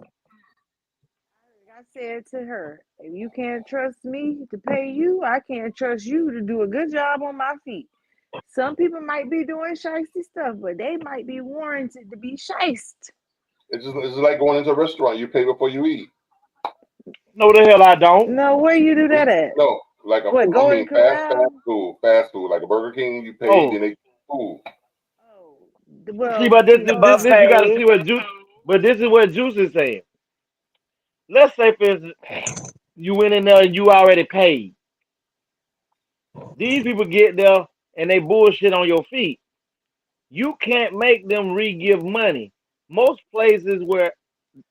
Speaker 9: I said to her, if you can't trust me to pay you, I can't trust you to do a good job on my feet. Some people might be doing shisty stuff, but they might be warranted to be shiced.
Speaker 6: It's just like going into a restaurant. You pay before you eat.
Speaker 10: No, the hell I don't.
Speaker 9: No, where you do that at?
Speaker 6: No, like
Speaker 9: What,
Speaker 6: I
Speaker 9: Golden
Speaker 6: mean fast
Speaker 9: Corral?
Speaker 6: food, like a Burger King. You pay,
Speaker 10: Oh,
Speaker 6: then they food.
Speaker 9: Oh,
Speaker 10: see,
Speaker 9: well,
Speaker 10: but
Speaker 9: see,
Speaker 10: this you got to
Speaker 7: Buffet.
Speaker 10: see what Juice. But this is what Juice is saying. Let's say, for instance, you went in there and you already paid. These people get there and they bullshit on your feet. You can't make them re-give money. Most places where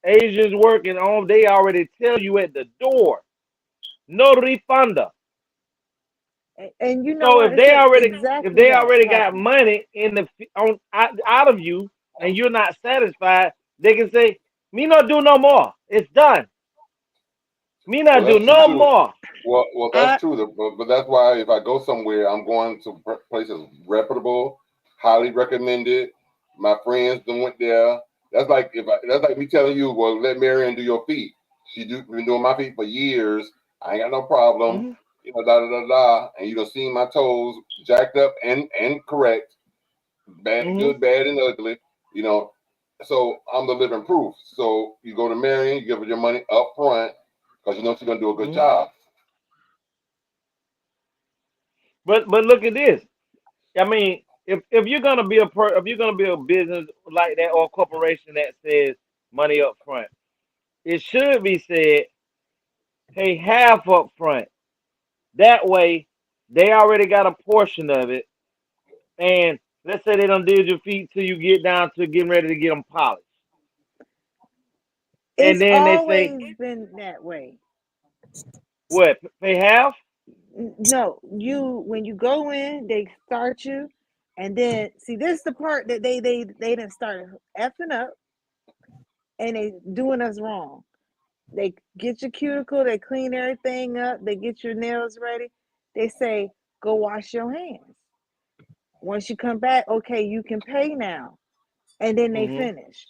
Speaker 10: Asians working on, they already tell you at the door, no refunda.
Speaker 9: and you know
Speaker 10: So
Speaker 9: what? It's
Speaker 10: if
Speaker 9: exactly
Speaker 10: they
Speaker 9: that
Speaker 10: already got
Speaker 9: happened.
Speaker 10: money in the on out of you and you're not satisfied, they can say, "Me not do no more. It's done. Me
Speaker 6: Well,
Speaker 10: not do
Speaker 6: that's true
Speaker 10: no
Speaker 6: too.
Speaker 10: more."
Speaker 6: Well, that's
Speaker 9: I
Speaker 6: true. But that's why if I go somewhere, I'm going to places reputable, highly recommended. My friends done went there. That's like me telling you, well, let Marion do your feet. Been doing my feet for years. I ain't got no problem.
Speaker 10: Hmm.
Speaker 6: You know, da da da da. And you gonna see my toes jacked up and correct, bad,
Speaker 10: Hmm.
Speaker 6: good, bad, and ugly. You know, so I'm the living proof. So you go to Marion, you give her your money up front because you know she's gonna do a good
Speaker 10: Hmm.
Speaker 6: job.
Speaker 10: But look at this. I mean, if you're gonna be if you're gonna be a business like that or a corporation that says money up front, it should be said pay half up front. That way, they already got a portion of it. And let's say they done did your feet till you get down to getting ready to get them polished. And
Speaker 9: It's
Speaker 10: then they say,
Speaker 9: always been that way.
Speaker 10: what, pay half?
Speaker 9: No, you when you go in, they start you, and then see this is the part that they done started effing up and they doing us wrong. They get your cuticle, they clean everything up, they get your nails ready. They say, go wash your hands. Once you come back, okay, you can pay now. And then they
Speaker 10: Mm-hmm.
Speaker 9: finish.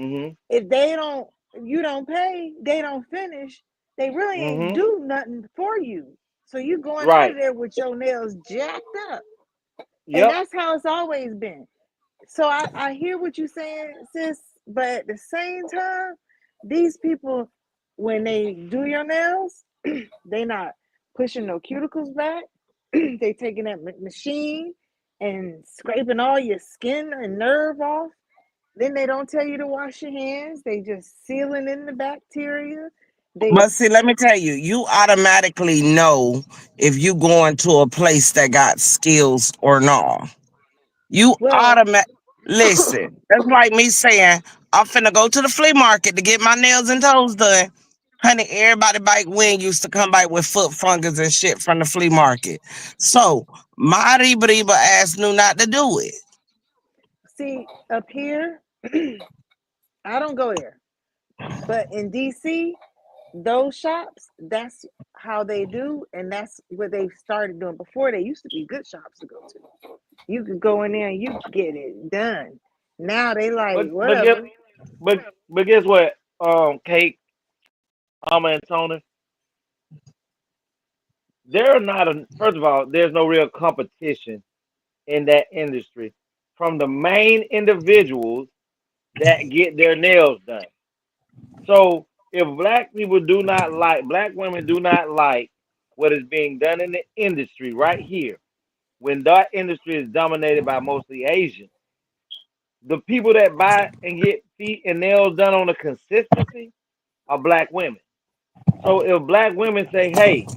Speaker 10: Mm-hmm.
Speaker 9: If they don't, if you don't pay, they don't finish, they really ain't
Speaker 10: Mm-hmm.
Speaker 9: do nothing for you. So you going out of
Speaker 10: Right.
Speaker 9: there with your nails jacked up. And
Speaker 10: Yep.
Speaker 9: that's how it's always been. So I hear what you're saying, sis, but at the same time, these people, when they do your nails, they not pushing no cuticles back. They taking that machine and scraping all your skin and nerve off. Then they don't tell you to wash your hands. They just sealing in the bacteria. They
Speaker 7: But see, let me tell you, you automatically know if you going to a place that got skills or not. You
Speaker 9: well,
Speaker 7: automatic listen. That's like me saying I'm finna go to the flea market to get my nails and toes done. Honey, everybody back when used to come back with foot fungus and shit from the flea market. So my Reba Reba ass knew not to do it.
Speaker 9: see up here, I don't go there. But in DC, those shops, that's how they do, and that's what they started doing. Before, they used to be good shops to go to. You could go in there and you could get it done. Now they like
Speaker 10: But guess
Speaker 9: whatever.
Speaker 10: but guess what? Kate, and Tony, there are not a first of all, there's no real competition in that industry from the main individuals that get their nails done. So if black women do not like what is being done in the industry right here, when that industry is dominated by mostly Asians, the people that buy and get feet and nails done on a consistency are black women. So if black women say, hey,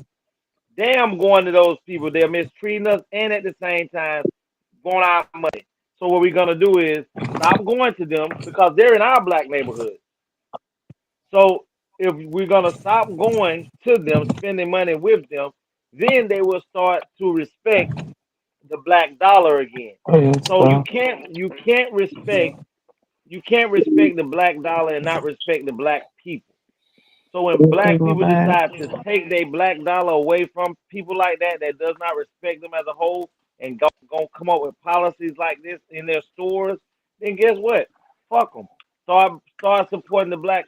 Speaker 10: damn going to those people, they're mistreating us and at the same time going our money. So what we're gonna do is stop going to them because they're in our black neighborhood. So if we're gonna stop going to them, spending money with them, then they will start to respect the black dollar again. So you can't respect the black dollar and not respect the black people. So when black people decide to take their black dollar away from people like that that does not respect them as a whole and go come up with policies like this in their stores, then guess what? Fuck them. Start supporting the black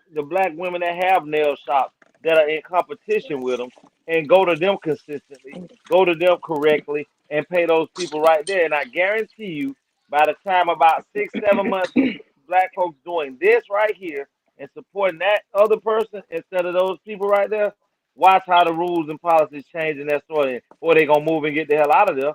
Speaker 10: women that have nail shops that are in competition with them and go to them consistently, go to them correctly, and pay those people right there. And I guarantee you, by the time about 6 7 months of black folks doing this right here and supporting that other person instead of those people right there, watch how the rules and policies change in that store, or they gonna move and get the hell out of there.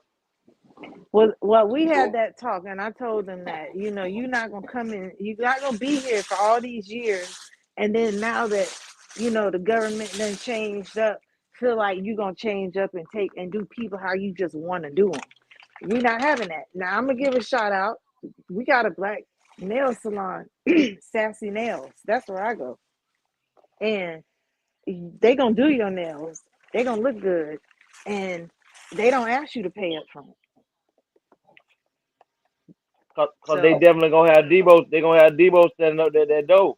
Speaker 9: Well, we had
Speaker 6: So
Speaker 9: that talk, and I told them that you're not gonna come in, you're not gonna be here for all these years, and then now that the government then changed up, feel like you're gonna change up and take and do people how you just want to do them. We're not having that. Now I'm gonna give a shout out. We got a black nail salon, Sassy Nails. That's where I go, and they gonna do your nails. They gonna look good, and they don't ask you to pay up front.
Speaker 10: Cause they
Speaker 9: So,
Speaker 10: definitely gonna have Debo. They gonna have Debo standing up there that door.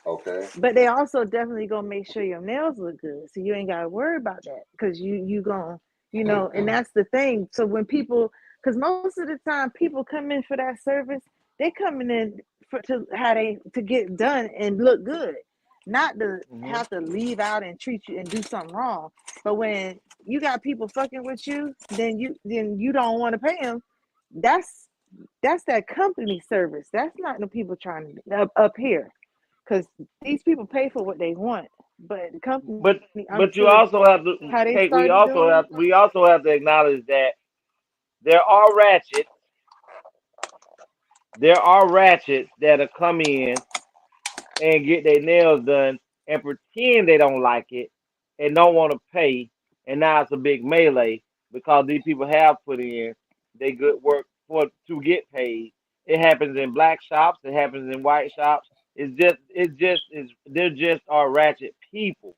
Speaker 6: okay.
Speaker 9: but they also definitely gonna make sure your nails look good, so you ain't gotta worry about that because you gonna and that's the thing. So when people, because most of the time people come in for that service, they coming in for to get done and look good, not to
Speaker 10: Hmm.
Speaker 9: have to leave out and treat you and do something wrong. But when you got people fucking with you, then you don't want to pay them. That's that's that company service. That's not the people trying to up here, because these people pay for what they want. But the company,
Speaker 10: But
Speaker 9: I'm
Speaker 10: but
Speaker 9: sure
Speaker 10: you also have to
Speaker 9: how they
Speaker 10: take.
Speaker 9: started doing it.
Speaker 10: We also have to acknowledge that there are ratchets. There are ratchets that'll come in and get their nails done and pretend they don't like it and don't want to pay, and now it's a big melee because these people have put in they good work for to get paid. It happens in black shops. It happens in white shops. It's they're just are ratchet people,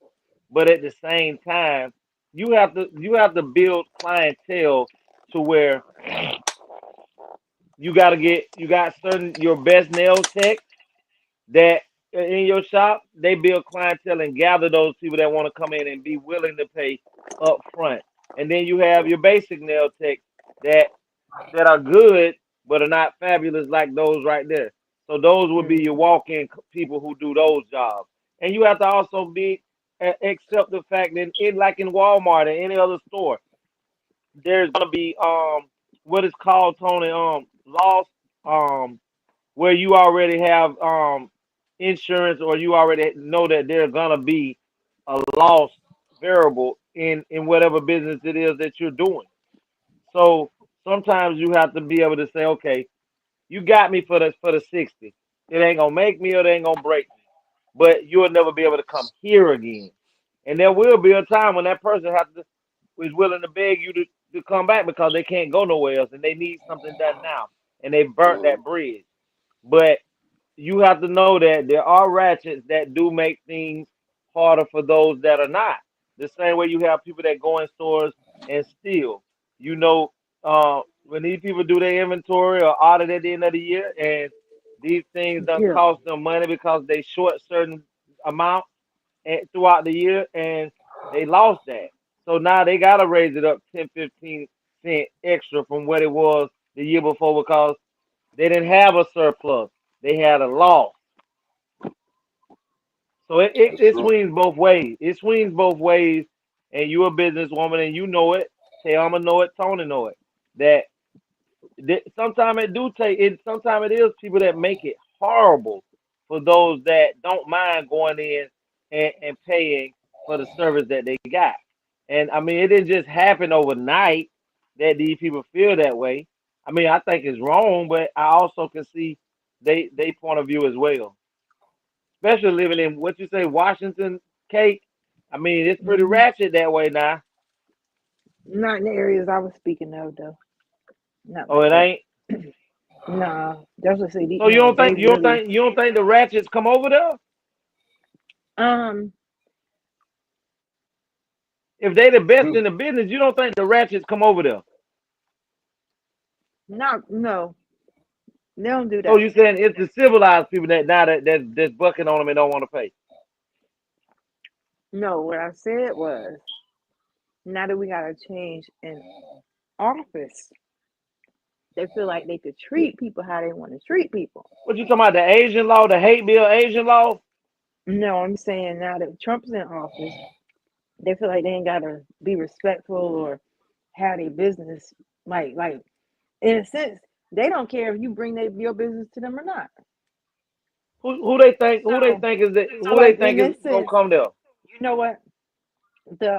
Speaker 10: but at the same time, you have to build clientele to where you got certain your best nail techs that in your shop, they build clientele and gather those people that want to come in and be willing to pay up front. And then you have your basic nail techs that that are good but are not fabulous like those right there. So those would be your
Speaker 9: Mm-hmm.
Speaker 10: walk-in people who do those jobs. And you have to also be accept the fact that like in Walmart or any other store, there's gonna be what is called Tony loss um where you already have insurance or you already know that there's gonna be a loss variable in whatever business it is that you're doing. So sometimes you have to be able to say, okay, you got me for the 60. It ain't gonna make me or it ain't gonna break me. But you'll never be able to come here again. And there will be a time when that person is willing to beg you to come back because they can't go nowhere else and they need something done now. And they burnt
Speaker 6: Mhm.
Speaker 10: that bridge. But you have to know that there are ratchets that do make things harder for those that are not. The same way you have people that go in stores and steal. You know, when these people do their inventory or audit at the end of the year, and these things don't
Speaker 9: Yeah.
Speaker 10: cost them money because they short certain amount throughout the year, and they lost that. So now they gotta raise it up 10, 15 cent extra from what it was the year before because they didn't have a surplus. They had a loss. So
Speaker 6: That's
Speaker 10: it
Speaker 6: true.
Speaker 10: swings both ways. It swings both ways, and you're a businesswoman and you know it. Tayama know it. Tony know it. That sometimes it do take it. Sometimes it is people that make it horrible for those that don't mind going in and paying for the service that they got. And I mean, it didn't just happen overnight that these people feel that way. I mean, I think it's wrong, but I also can see they point of view as well. Especially living in what you say, Washington, Kate. I mean, it's pretty
Speaker 9: Hmm.
Speaker 10: ratchet that way now.
Speaker 9: Not in the areas I was speaking of, though. Not
Speaker 10: Oh,
Speaker 9: like
Speaker 10: it
Speaker 9: that.
Speaker 10: ain't.
Speaker 9: Nah, that's what say.
Speaker 10: So you
Speaker 9: No,
Speaker 10: don't
Speaker 9: they
Speaker 10: think
Speaker 9: really.
Speaker 10: you don't think the ratchets come over there?
Speaker 9: Um,
Speaker 10: If they the best in
Speaker 6: Dude,
Speaker 10: the business, you don't think the ratchets come over there?
Speaker 9: not no. They don't do
Speaker 10: So
Speaker 9: that.
Speaker 10: you saying it's the civilized people that now that's bucking on them and don't want to pay?
Speaker 9: No, what I said was now that we got to change in office, they feel like they could treat people how they want to treat people.
Speaker 10: What you talking about? The Asian law, the hate bill, Asian law?
Speaker 9: No, I'm saying now that Trump's in office, they feel like they ain't gotta be respectful or have their business like in a sense, they don't care if you bring your business to them or not.
Speaker 10: Who they
Speaker 9: So
Speaker 10: think is that
Speaker 9: so
Speaker 10: who they
Speaker 9: like in
Speaker 10: think is
Speaker 9: this
Speaker 10: gonna
Speaker 9: sense,
Speaker 10: come there?
Speaker 9: you know what? The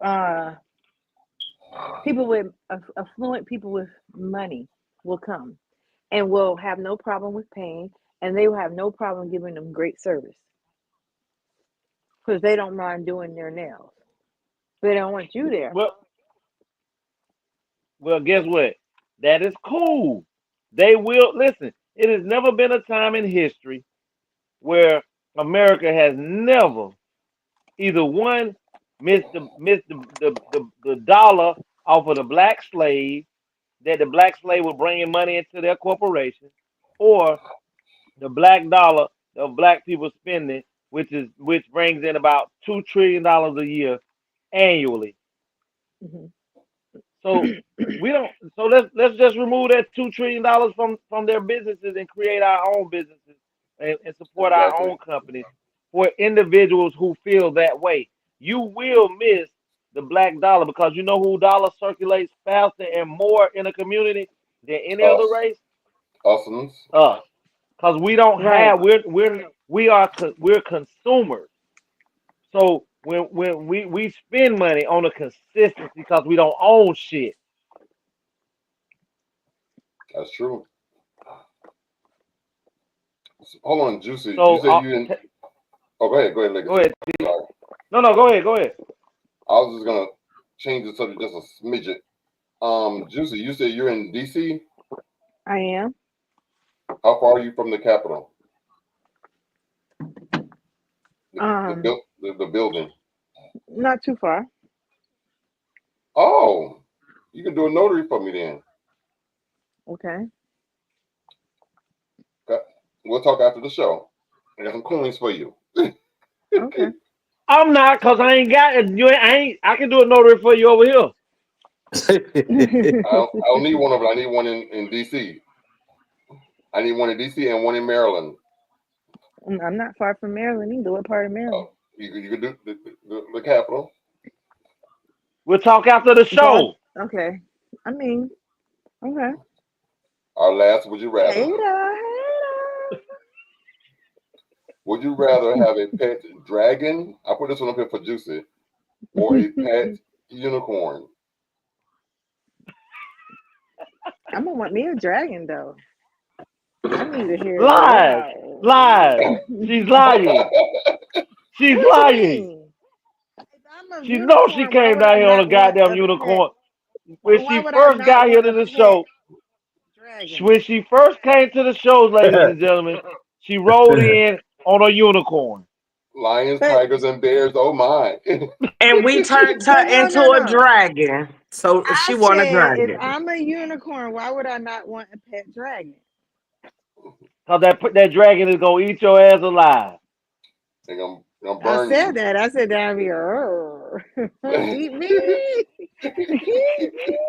Speaker 9: uh people with affluent people with money will come and will have no problem with paying and they will have no problem giving them great service because they don't mind doing their nails. They don't want you there.
Speaker 10: Well, well, guess what? That is cool. They will listen. It has never been a time in history where America has never either one missed the dollar off of the black slave that the black slave was bringing money into their corporation, or the black dollar of black people spending, which brings in about $2 trillion a year annually.
Speaker 9: Mhm.
Speaker 10: So we don't. So let's just remove that $2 trillion from their businesses and create our own businesses and support our
Speaker 6: exactly.
Speaker 10: own companies for individuals who feel that way. You will miss the black dollar because you know who dollar circulates faster and more in a community than any other
Speaker 6: Us,
Speaker 10: race.
Speaker 6: usins.
Speaker 10: Us, because we don't
Speaker 9: Right.
Speaker 10: have we're consumers. So when we spend money on a consistency because we don't own shit.
Speaker 6: That's true. Hold on, Juicy. You
Speaker 10: So
Speaker 6: said you didn't. Oh, go ahead,
Speaker 10: go
Speaker 6: Legacy.
Speaker 10: ahead.
Speaker 6: Sorry.
Speaker 10: No, go ahead. Go ahead.
Speaker 6: I was just gonna change the subject just a smidget. Juicy, you said you're in DC.
Speaker 9: I am.
Speaker 6: How far are you from the Capitol?
Speaker 9: Um,
Speaker 6: The building.
Speaker 9: not too far.
Speaker 6: Oh, you can do a notary for me then.
Speaker 9: Okay.
Speaker 6: Okay. We'll talk after the show. I got some coins for you.
Speaker 9: Okay.
Speaker 10: I'm not because I ain't got it. I can do a notary for you over here.
Speaker 6: I don't need one of them. I need one in DC. I need one in DC and one in Maryland.
Speaker 9: I'm not far from Maryland either. What part of Maryland?
Speaker 6: You can do the Capitol.
Speaker 10: We'll talk after the
Speaker 9: Go.
Speaker 10: show.
Speaker 9: Okay. I mean, okay.
Speaker 6: Our last, would you rather?
Speaker 9: Hater.
Speaker 6: Would you rather have a pet dragon? I put this one up here for Juicy, or a pet unicorn?
Speaker 9: I'm gonna want me a dragon though. I need to hear the
Speaker 10: Lies,
Speaker 9: wow.
Speaker 10: lies. She's lying. She's
Speaker 9: What you
Speaker 10: lying.
Speaker 9: mean? If I'm a
Speaker 10: She knows she
Speaker 9: unicorn, why
Speaker 10: came
Speaker 9: would I
Speaker 10: down here on a
Speaker 9: not want
Speaker 10: goddamn
Speaker 9: a pet?
Speaker 10: unicorn. When
Speaker 9: Why
Speaker 10: she
Speaker 9: would I
Speaker 10: first
Speaker 9: not
Speaker 10: got here
Speaker 9: want
Speaker 10: to
Speaker 9: a
Speaker 10: the
Speaker 9: pet
Speaker 10: show,
Speaker 9: dragon?
Speaker 10: when she first came to the shows, ladies and gentlemen, she rode in on a unicorn.
Speaker 6: Lions,
Speaker 9: But
Speaker 6: tigers, and bears. Oh my!
Speaker 7: And we turned
Speaker 9: but
Speaker 7: her
Speaker 9: no,
Speaker 7: into
Speaker 9: no,
Speaker 7: a
Speaker 9: no.
Speaker 7: dragon. So she
Speaker 9: I
Speaker 7: want a
Speaker 9: said if
Speaker 7: dragon.
Speaker 9: I'm a unicorn, why would I not want a pet dragon?
Speaker 10: Cause that dragon is gonna eat your ass alive.
Speaker 6: They're gonna
Speaker 9: I
Speaker 6: burn
Speaker 9: said
Speaker 6: you.
Speaker 9: that. I said that. I'd be eat me. Eat me.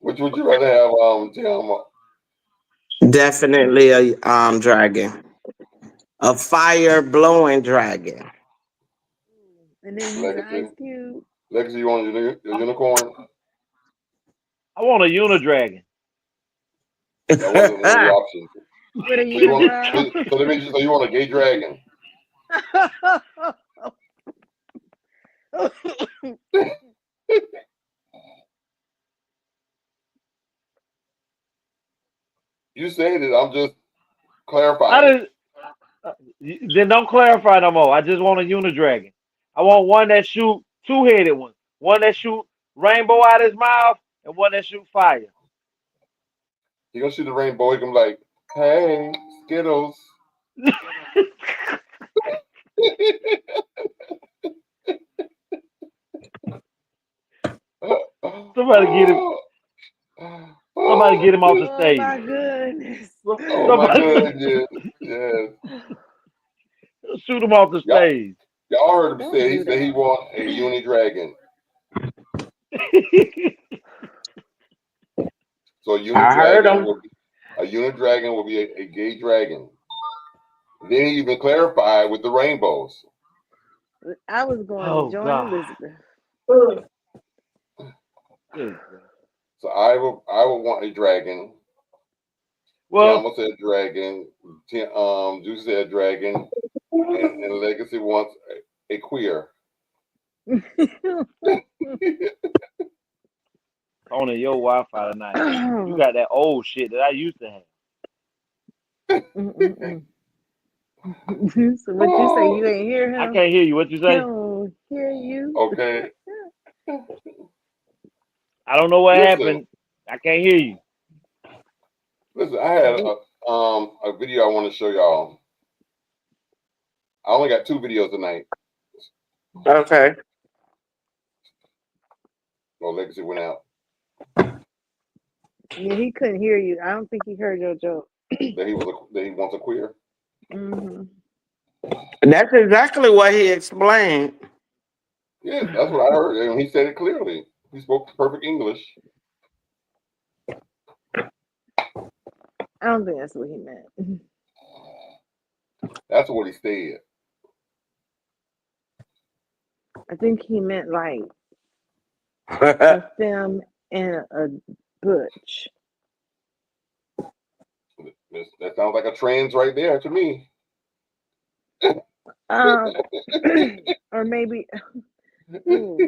Speaker 6: Which would you rather have, Tiama?
Speaker 7: Definitely a dragon. A fire blowing dragon.
Speaker 9: And then use an
Speaker 6: Legacy.
Speaker 9: ice cube.
Speaker 6: Legacy, you want your unicorn?
Speaker 10: I want a unidragon.
Speaker 6: That wasn't one of the options.
Speaker 9: With a
Speaker 6: So you want
Speaker 9: unibrow.
Speaker 6: so let me just so you want a gay dragon. You said it. I'm just
Speaker 10: I
Speaker 6: clarifying.
Speaker 10: didn't. Then don't clarify no more. I just want a unidragon. I want one that shoot two-headed one. One that shoot rainbow out his mouth and one that shoot fire.
Speaker 6: He gonna shoot the rainbow. He gonna be like, hey, Skittles.
Speaker 10: Somebody get him. Somebody get him off the
Speaker 9: Oh
Speaker 10: stage.
Speaker 9: my goodness.
Speaker 6: Oh my goodness. Yes.
Speaker 10: Shoot him off the stage.
Speaker 6: Y'all heard him
Speaker 9: Don't
Speaker 6: say
Speaker 9: do
Speaker 6: he said he
Speaker 9: that.
Speaker 6: want a uni dragon. So a uni
Speaker 7: I heard
Speaker 6: dragon
Speaker 7: him.
Speaker 6: will be a gay dragon. Then he even clarified with the rainbows.
Speaker 9: I was going to
Speaker 10: Oh
Speaker 9: join
Speaker 10: God.
Speaker 9: Elizabeth.
Speaker 6: So I will want a dragon.
Speaker 10: Well,
Speaker 6: Tiama said dragon. Juice said dragon. And Legacy wants a queer.
Speaker 10: on your Wi-Fi tonight. You got that old shit that I used to have.
Speaker 9: So what you say? You ain't hear him?
Speaker 10: I can't hear you. What you
Speaker 9: He
Speaker 10: say?
Speaker 9: don't hear you.
Speaker 6: Okay.
Speaker 10: I don't know what happened. I can't hear you.
Speaker 6: Listen, I had a video I want to show y'all. I only got 2 videos tonight.
Speaker 7: Okay.
Speaker 6: Oh, Legacy went out.
Speaker 9: Yeah, he couldn't hear you. I don't think he heard your joke.
Speaker 6: That he wants a queer.
Speaker 9: Mm-hmm.
Speaker 7: That's exactly what he explained.
Speaker 6: Yeah, that's what I heard, and he said it clearly. He spoke perfect English.
Speaker 9: I don't think that's what he meant.
Speaker 6: That's what he said.
Speaker 9: I think he meant like a femme and a butch.
Speaker 6: That sounds like a trans right there to me.
Speaker 9: Or maybe. Ooh.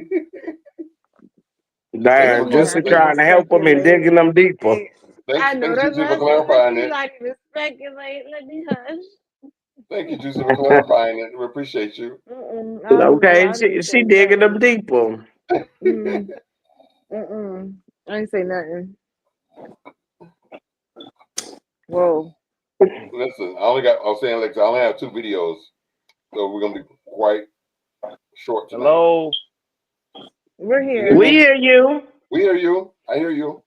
Speaker 7: Damn, just trying to help him and digging them deeper.
Speaker 9: I know
Speaker 6: Thanks,
Speaker 9: that's
Speaker 6: Juicy, for
Speaker 9: what
Speaker 6: clarifying
Speaker 9: I
Speaker 6: it.
Speaker 9: not even speculate. Let me hush.
Speaker 6: Thank you, Juicy, for clarifying it. We appreciate you.
Speaker 7: Okay, she digging them deeper.
Speaker 9: I ain't say nothing. Whoa.
Speaker 6: Listen, I was saying, Lex, I only have 2 videos, so we're gonna be quite short tonight.
Speaker 10: Hello.
Speaker 9: We're here.
Speaker 7: We hear you.
Speaker 6: We hear you. I hear you.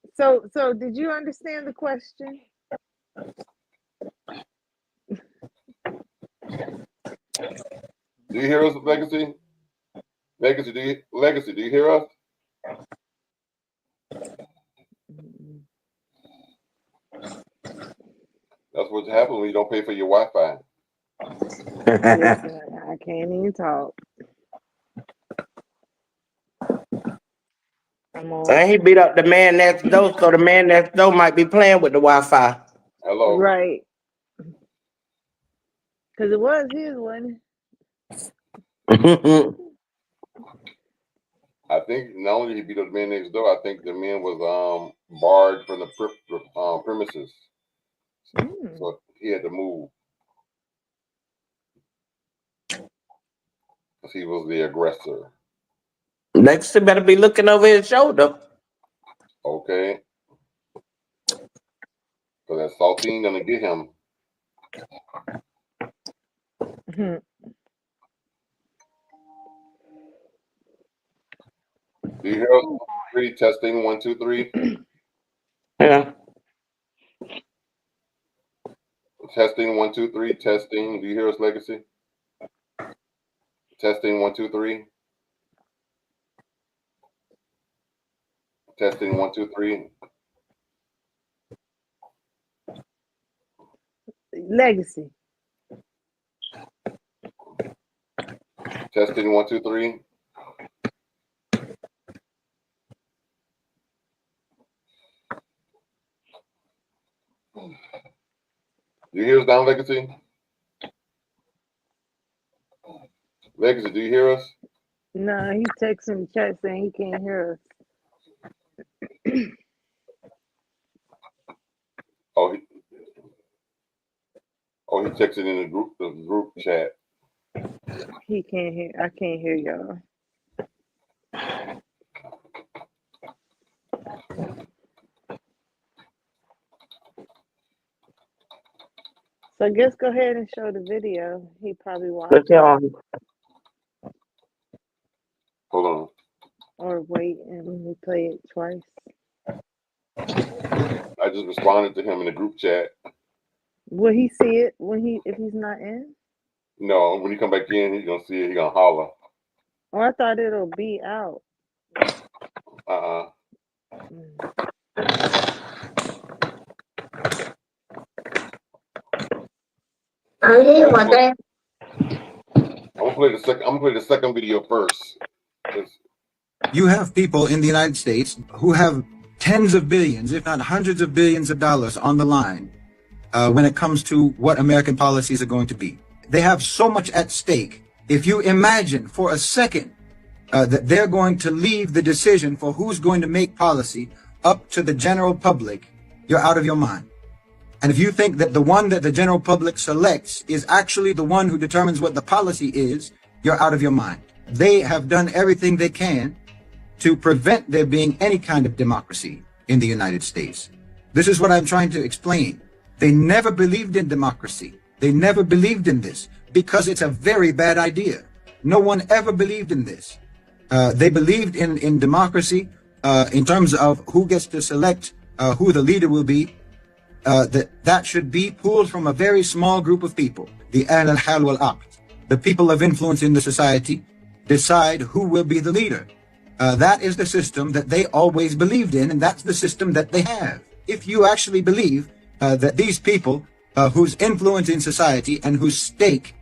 Speaker 9: So did you understand the question?
Speaker 6: Do you hear us, Legacy? Legacy, do you hear us? That's what happens when you don't pay for your Wi-Fi.
Speaker 9: Listen, I can't even talk.
Speaker 7: And he beat up the man next door, so the man next door might be playing with the Wi-Fi.
Speaker 6: Hello.
Speaker 9: Right. Because it was his one.
Speaker 6: I think not only did he beat up the man next door, I think the man was barred from the premises, so he had to move because he was the aggressor.
Speaker 7: Next, he better be looking over his shoulder.
Speaker 6: Okay, so that saltine gonna get him. Do you hear us? 3 testing 1 2 3.
Speaker 7: Yeah.
Speaker 6: Testing 1 2 3. Testing. Do you hear us, Legacy? Testing 1 2 3. Testing 1 2 3.
Speaker 9: Legacy.
Speaker 6: Testing 1 2 3. Do you hear us down, Legacy? Legacy, do you hear us?
Speaker 9: No, he texting the chat saying he can't hear us.
Speaker 6: Oh, he texted in the group chat.
Speaker 9: He can't hear. I can't hear y'all. So I guess go ahead and show the video. He probably watched
Speaker 7: Look on.
Speaker 6: Hold on.
Speaker 9: or wait and we play it twice.
Speaker 6: I just responded to him in the group chat.
Speaker 9: Will he see it if he's not in?
Speaker 6: No, when he come back in, he's gonna see it. He gonna holler.
Speaker 9: Oh, I thought it'll be out.
Speaker 8: Okay, what the?
Speaker 6: I'm gonna play the second video first.
Speaker 11: You have people in the United States who have tens of billions, if not hundreds of billions of dollars on the line when it comes to what American policies are going to be. They have so much at stake. If you imagine for a second that they're going to leave the decision for who's going to make policy up to the general public, you're out of your mind. And if you think that the one that the general public selects is actually the one who determines what the policy is, you're out of your mind. They have done everything they can to prevent there being any kind of democracy in the United States. This is what I'm trying to explain. They never believed in democracy. They never believed in this because it's a very bad idea. No one ever believed in this. They believed in democracy in terms of who gets to select who the leader will be. That should be pulled from a very small group of people. The Ahl al-Hal wal-Aqd. The people of influence in the society decide who will be the leader. That is the system that they always believed in, and that's the system that they have. If you actually believe that these people whose influence in society and whose stake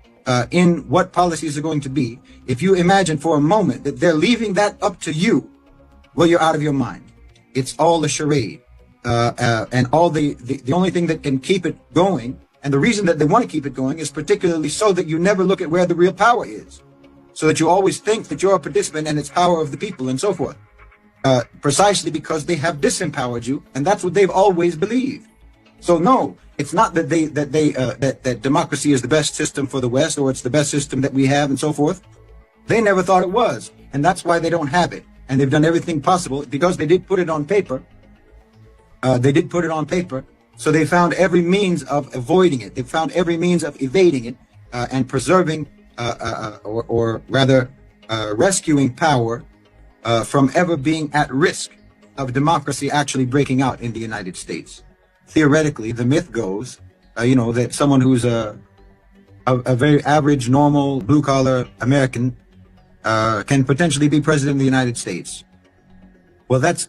Speaker 11: in what policies are going to be, if you imagine for a moment that they're leaving that up to you, well, you're out of your mind. It's all a charade. And all the only thing that can keep it going, and the reason that they want to keep it going is particularly so that you never look at where the real power is. So that you always think that you're a participant and it's power of the people and so forth. Precisely because they have disempowered you, and that's what they've always believed. So no, it's not that that democracy is the best system for the West, or it's the best system that we have and so forth. They never thought it was, and that's why they don't have it. And they've done everything possible because they did put it on paper. So they found every means of avoiding it. They found every means of evading it and preserving, or rather rescuing power from ever being at risk of democracy actually breaking out in the United States. Theoretically, the myth goes, that someone who's a very average, normal, blue-collar American can potentially be president of the United States. Well, that's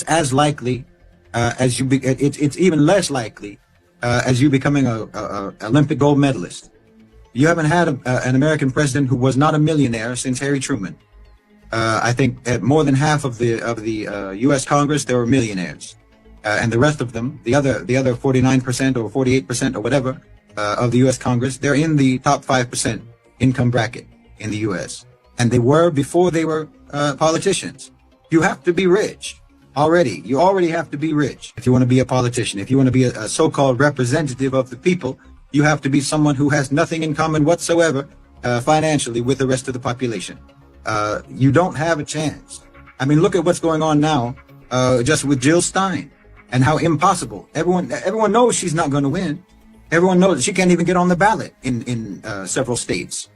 Speaker 11: as likely as it's even less likely as you becoming a Olympic gold medalist. You haven't had an American president who was not a millionaire since Harry Truman. I think at more than half of the U.S. Congress there were millionaires, and the rest of them, the other 49% or 48% or whatever of the U.S. Congress, they're in the top 5% income bracket in the U.S. and they were before they were politicians. You have to be rich already. You already have to be rich if you want to be a politician. If you want to be a so-called representative of the people, you have to be someone who has nothing in common whatsoever financially with the rest of the population. You don't have a chance. I mean, look at what's going on now just with Jill Stein and how impossible. Everyone knows she's not going to win. Everyone knows she can't even get on the ballot in several states.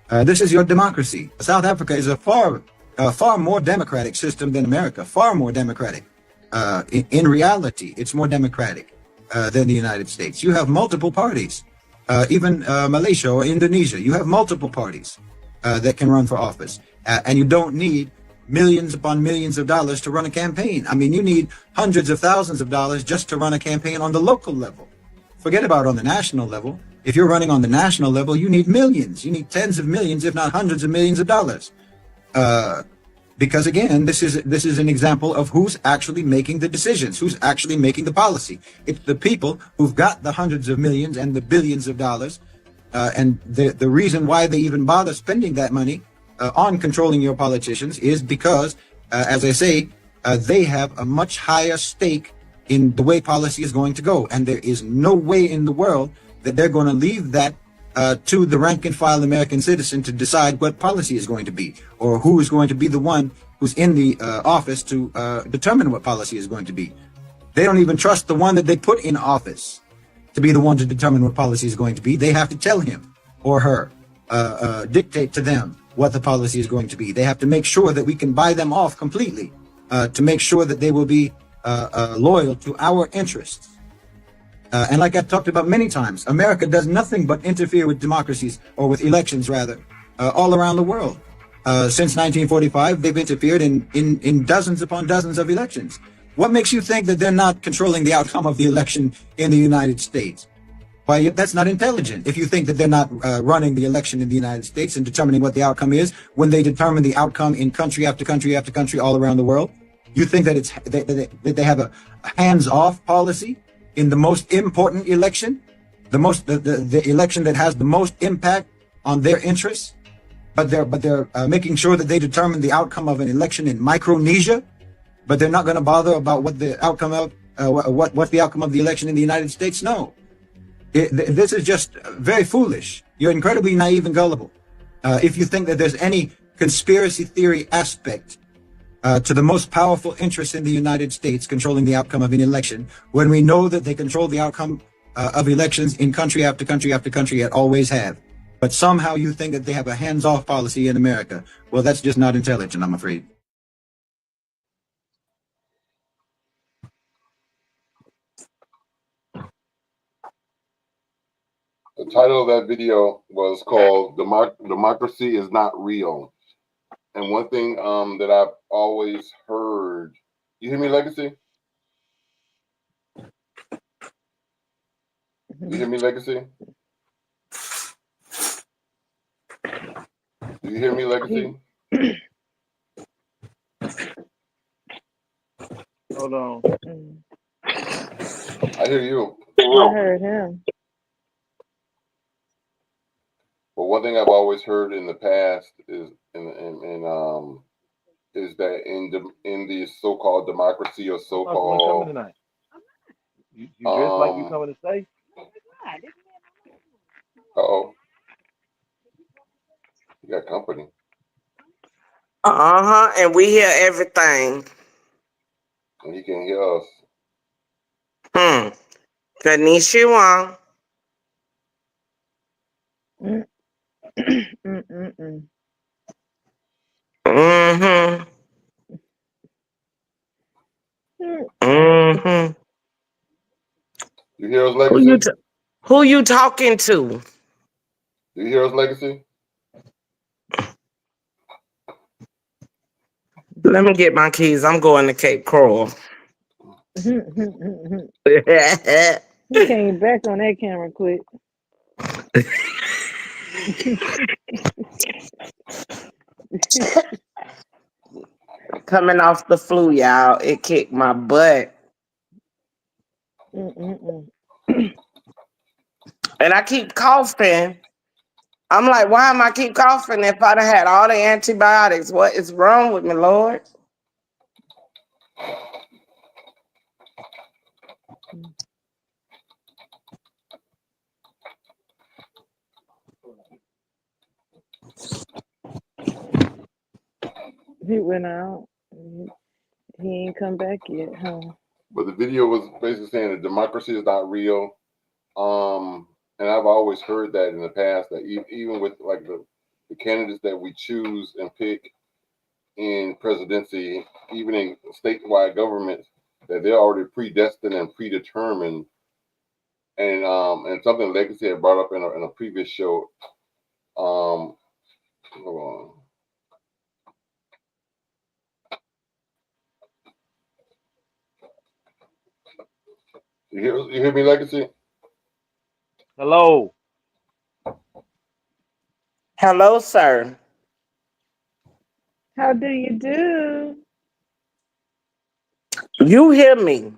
Speaker 11: This is your democracy. South Africa is a far more democratic system than America, far more democratic. In reality, it's more democratic than the United States. You have multiple parties. Even Malaysia or Indonesia, you have multiple parties that can run for office. And you don't need millions upon millions of dollars to run a campaign. I mean, you need hundreds of thousands of dollars just to run a campaign on the local level. Forget about on the national level. If you're running on the national level, you need millions. You need tens of millions, if not hundreds of millions of dollars. Because again, this is an example of who's actually making the decisions, who's actually making the policy. It's the people who've got the hundreds of millions and the billions of dollars. And the reason why they even bother spending that money on controlling your politicians is because, as I say, they have a much higher stake in the way policy is going to go. And there is no way in the world that they're going to leave that to the rank and file American citizen to decide what policy is going to be, or who is going to be the one who's in the office to determine what policy is going to be. They don't even trust the one that they put in office to be the one to determine what policy is going to be. They have to tell him or her, dictate to them what the policy is going to be. They have to make sure that we can buy them off completely to make sure that they will be loyal to our interests. And like I've talked about many times, America does nothing but interfere with democracies, or with elections rather, all around the world. Since 1945, they've interfered in dozens upon dozens of elections. What makes you think that they're not controlling the outcome of the election in the United States? Why, that's not intelligent. If you think that they're not running the election in the United States and determining what the outcome is, when they determine the outcome in country after country after country all around the world, you think that that they have a hands-off policy in the most important election, the election that has the most impact on their interests, but they're making sure that they determine the outcome of an election in Micronesia, but they're not going to bother about what the outcome of what's the outcome of the election in the United States? No, this is just very foolish. You're incredibly naive and gullible if you think that there's any conspiracy theory aspect to the most powerful interests in the United States controlling the outcome of an election, when we know that they control the outcome of elections in country after country after country and always have. But somehow you think that they have a hands-off policy in America. Well, that's just not intelligent, I'm afraid.
Speaker 6: The title of that video was called Democracy is Not Real. And one thing that I've always heard, you hear me, Legacy? You hear me, Legacy? Do you hear me, Legacy?
Speaker 10: Hold on.
Speaker 6: I hear you.
Speaker 9: I heard him.
Speaker 6: But one thing I've always heard in the past is is that in the so-called democracy or so-called
Speaker 10: tonight. You dress like you coming to stay?
Speaker 6: Uh-oh. You got company.
Speaker 7: And we hear everything.
Speaker 6: And you can hear us.
Speaker 7: Konnichiwa.
Speaker 6: You hear us, Legacy?
Speaker 7: Who you talking to?
Speaker 6: Do you hear us, Legacy?
Speaker 7: Let me get my keys. I'm going to Cape Coral.
Speaker 9: He came back on that camera quick.
Speaker 7: Coming off the flu, y'all. It kicked my butt. And I keep coughing. I'm like, why am I keep coughing if I done had all the antibiotics? What is wrong with me, Lord?
Speaker 9: He went out. He ain't come back yet, huh?
Speaker 6: But the video was basically saying that democracy is not real. And I've always heard that in the past, that even with like the candidates that we choose and pick in presidency, even in statewide governments, that they're already predestined and predetermined. And something Legacy had brought up in a previous show. Hold on. You hear me, Legacy?
Speaker 10: Hello.
Speaker 7: Hello, sir.
Speaker 9: How do you do?
Speaker 7: You hear me?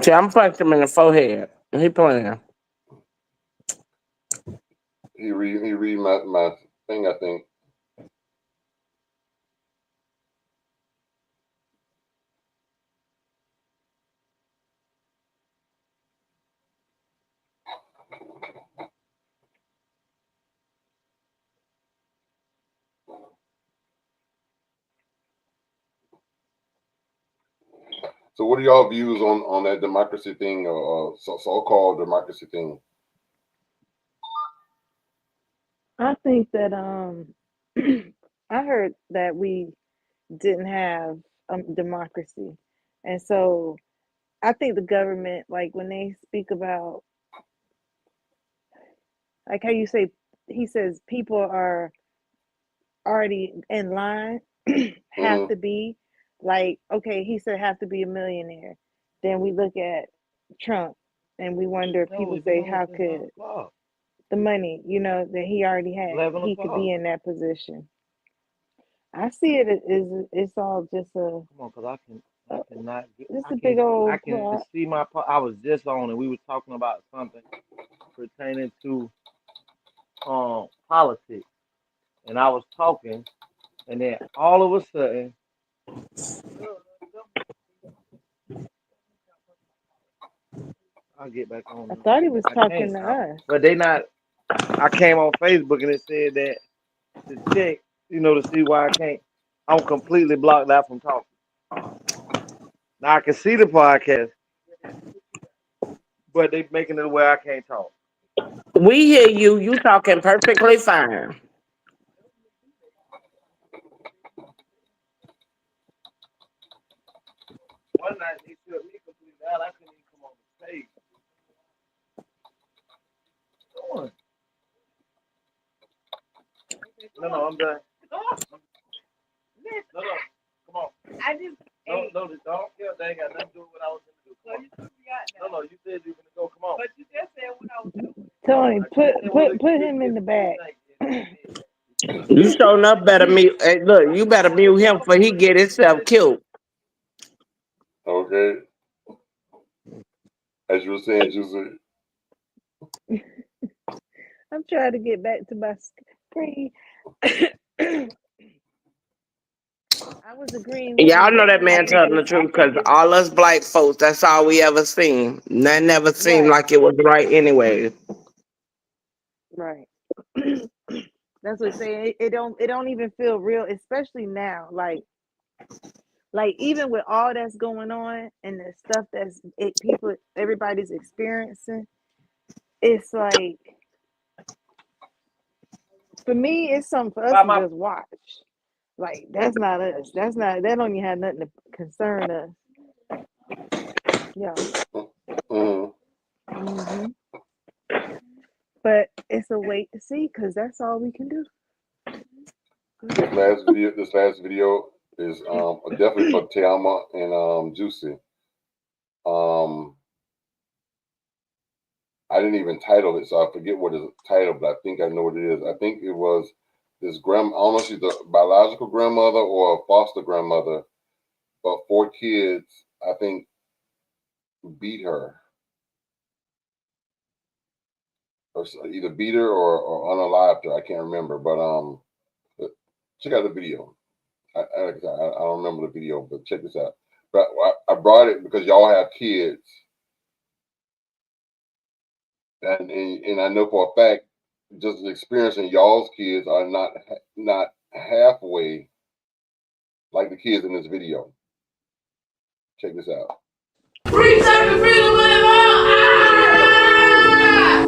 Speaker 7: See, I'm punching him in the forehead. He playing.
Speaker 6: He read my thing, I think. So, what are y'all views on that democracy thing, or so-called democracy thing?
Speaker 9: I think that I heard that we didn't have democracy, and so I think the government, like when they speak about, like how you say, he says people are already in line, have
Speaker 6: Mm-hmm.
Speaker 9: to be like, okay, he said have to be a millionaire. Then we look at Trump and we wonder,
Speaker 10: No,
Speaker 9: people
Speaker 10: we've been
Speaker 9: say,
Speaker 10: on
Speaker 9: how
Speaker 10: since 9
Speaker 9: could
Speaker 10: o'clock.
Speaker 9: the money, that he already had,
Speaker 10: 11
Speaker 9: he could
Speaker 10: o'clock.
Speaker 9: be in that position? I see it as it's all just
Speaker 10: Come on, because I cannot get,
Speaker 9: just a big
Speaker 10: I
Speaker 9: old
Speaker 10: can
Speaker 9: plot.
Speaker 10: see I was just on and we were talking about something pertaining to politics. And I was talking, and then all of a sudden, I'll get back on
Speaker 9: I
Speaker 10: them.
Speaker 9: thought he was
Speaker 10: I
Speaker 9: talking
Speaker 10: can't.
Speaker 9: to us.
Speaker 10: But they not. I came on Facebook and it said that to check, to see why I can't. I'm completely blocked out from talking. Now I can see the podcast, but they making it where I can't talk.
Speaker 7: We hear you. You talking perfectly fine.
Speaker 10: One night they shut me completely out. I couldn't even come on the stage. Come on. No, I'm done. No, come on. No, don't care. They ain't got nothing to do with what I was gonna do. No, you said you were gonna go. Come on.
Speaker 9: Tony,
Speaker 10: I just said, well,
Speaker 9: put
Speaker 10: get
Speaker 9: him in the back.
Speaker 7: You showing up better mute. Hey, look, you better mute him for he get himself killed.
Speaker 6: Okay, as you were saying, Juicy.
Speaker 9: I'm trying to get back to my screen. I was agreeing with
Speaker 7: Y'all know
Speaker 9: Miguel.
Speaker 7: that
Speaker 9: I
Speaker 7: man
Speaker 9: think
Speaker 7: telling the
Speaker 9: it's
Speaker 7: truth because all us black folks, that's all we ever seen. That never seemed
Speaker 9: right,
Speaker 7: like it was right anyway.
Speaker 9: right. That's what I'm saying. It don't even feel real, especially now. Like even with all that's going on and the stuff everybody's experiencing, it's like, for me, it's something for us
Speaker 10: By
Speaker 9: to
Speaker 10: my
Speaker 9: just watch. Like that's not us. That don't even have nothing to concern us. Yeah.
Speaker 6: Mm-hmm.
Speaker 9: But it's a wait to see because that's all we can do.
Speaker 6: This last video is definitely for Tiama and Juicy. I didn't even title it, so I forget what it's titled, but I think I know what it is. I think it was this I don't know if she's a biological grandmother or a foster grandmother, but 4 kids, I think, beat her. or either beat her or unalived her. I can't remember, but check out the video. I don't remember the video, but check this out. But I brought it because y'all have kids, and I know for a fact, just experiencing y'all's kids are not halfway like the kids in this video. Check this out.
Speaker 1: Free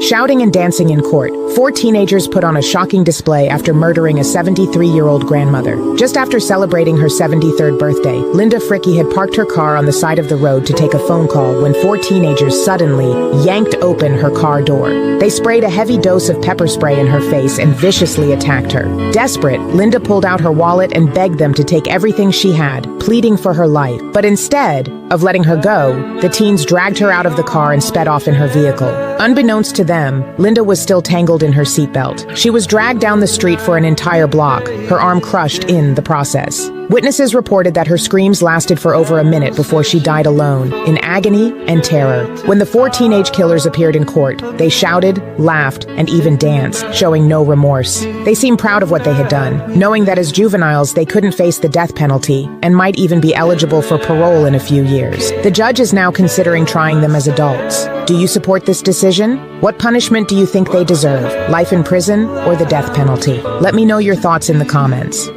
Speaker 1: Shouting and dancing in court, 4 teenagers put on a shocking display after murdering a 73-year-old grandmother. Just after celebrating her 73rd birthday, Linda Fricky had parked her car on the side of the road to take a phone call when 4 teenagers suddenly yanked open her car door. They sprayed a heavy dose of pepper spray in her face and viciously attacked her. Desperate, Linda pulled out her wallet and begged them to take everything she had, pleading for her life. But instead of letting her go, the teens dragged her out of the car and sped off in her vehicle. Unbeknownst to them, Linda was still tangled in her seatbelt. She was dragged down the street for an entire block, her arm crushed in the process. Witnesses reported that her screams lasted for over a minute before she died alone, in agony and terror. When the 4 teenage killers appeared in court, they shouted, laughed, and even danced, showing no remorse. They seemed proud of what they had done, knowing that as juveniles they couldn't face the death penalty and might even be eligible for parole in a few years. The judge is now considering trying them as adults. Do you support this decision? What punishment do you think they deserve? Life in prison or the death penalty? Let me know your thoughts in the comments.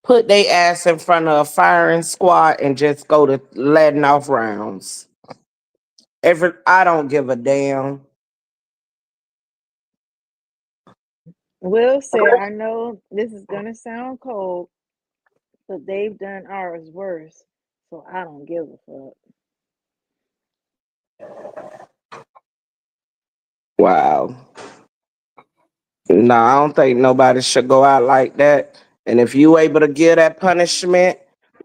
Speaker 7: Put they ass in front of a firing squad and just go to letting off rounds. I don't give a damn.
Speaker 9: Will said, I know this is gonna sound cold, but they've done ours worse, so I don't give a fuck.
Speaker 7: Wow. No, I don't think nobody should go out like that. And if you able to give that punishment,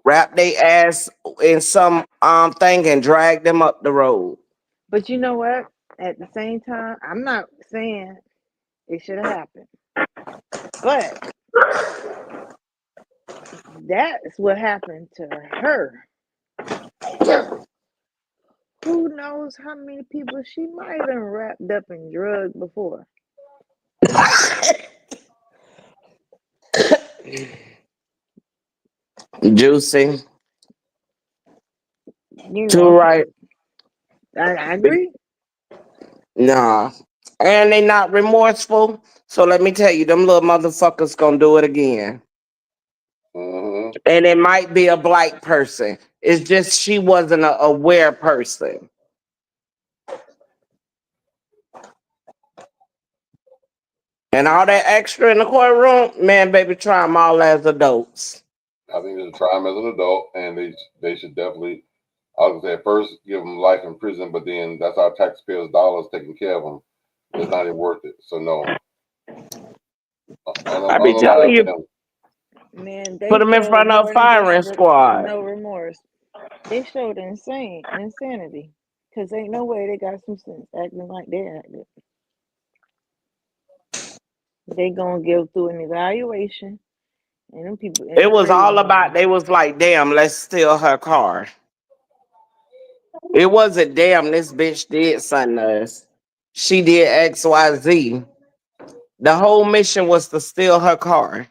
Speaker 7: wrap they ass in some thing and drag them up the road.
Speaker 9: But you know what? At the same time, I'm not saying it should have happened. But that's what happened to her. Who knows how many people she might have been wrapped up in drugs before.
Speaker 7: Juicy.
Speaker 9: You
Speaker 7: Too
Speaker 9: know,
Speaker 7: right.
Speaker 9: I agree.
Speaker 7: Nah. And they not remorseful. So let me tell you, them little motherfuckers gonna do it again.
Speaker 6: Mm-hmm.
Speaker 7: And it might be a black person. It's just she wasn't a aware person. And all that extra in the courtroom, man, baby, try them all as adults.
Speaker 6: I think they should try them as an adult, and they should definitely. I was gonna say first give them life in prison, but then that's our taxpayers' dollars taking care of them. It's not even worth it. So no.
Speaker 7: I be telling you,
Speaker 9: man, they
Speaker 7: put them in front of a firing squad.
Speaker 9: No remorse. They showed insanity, because ain't no way they got some sense acting like they acted. They gonna give through an evaluation, and them people.
Speaker 7: It was all about. They was like, "Damn, let's steal her car." It wasn't, "Damn, this bitch did something to us. She did X, Y, Z." The whole mission was to steal her car.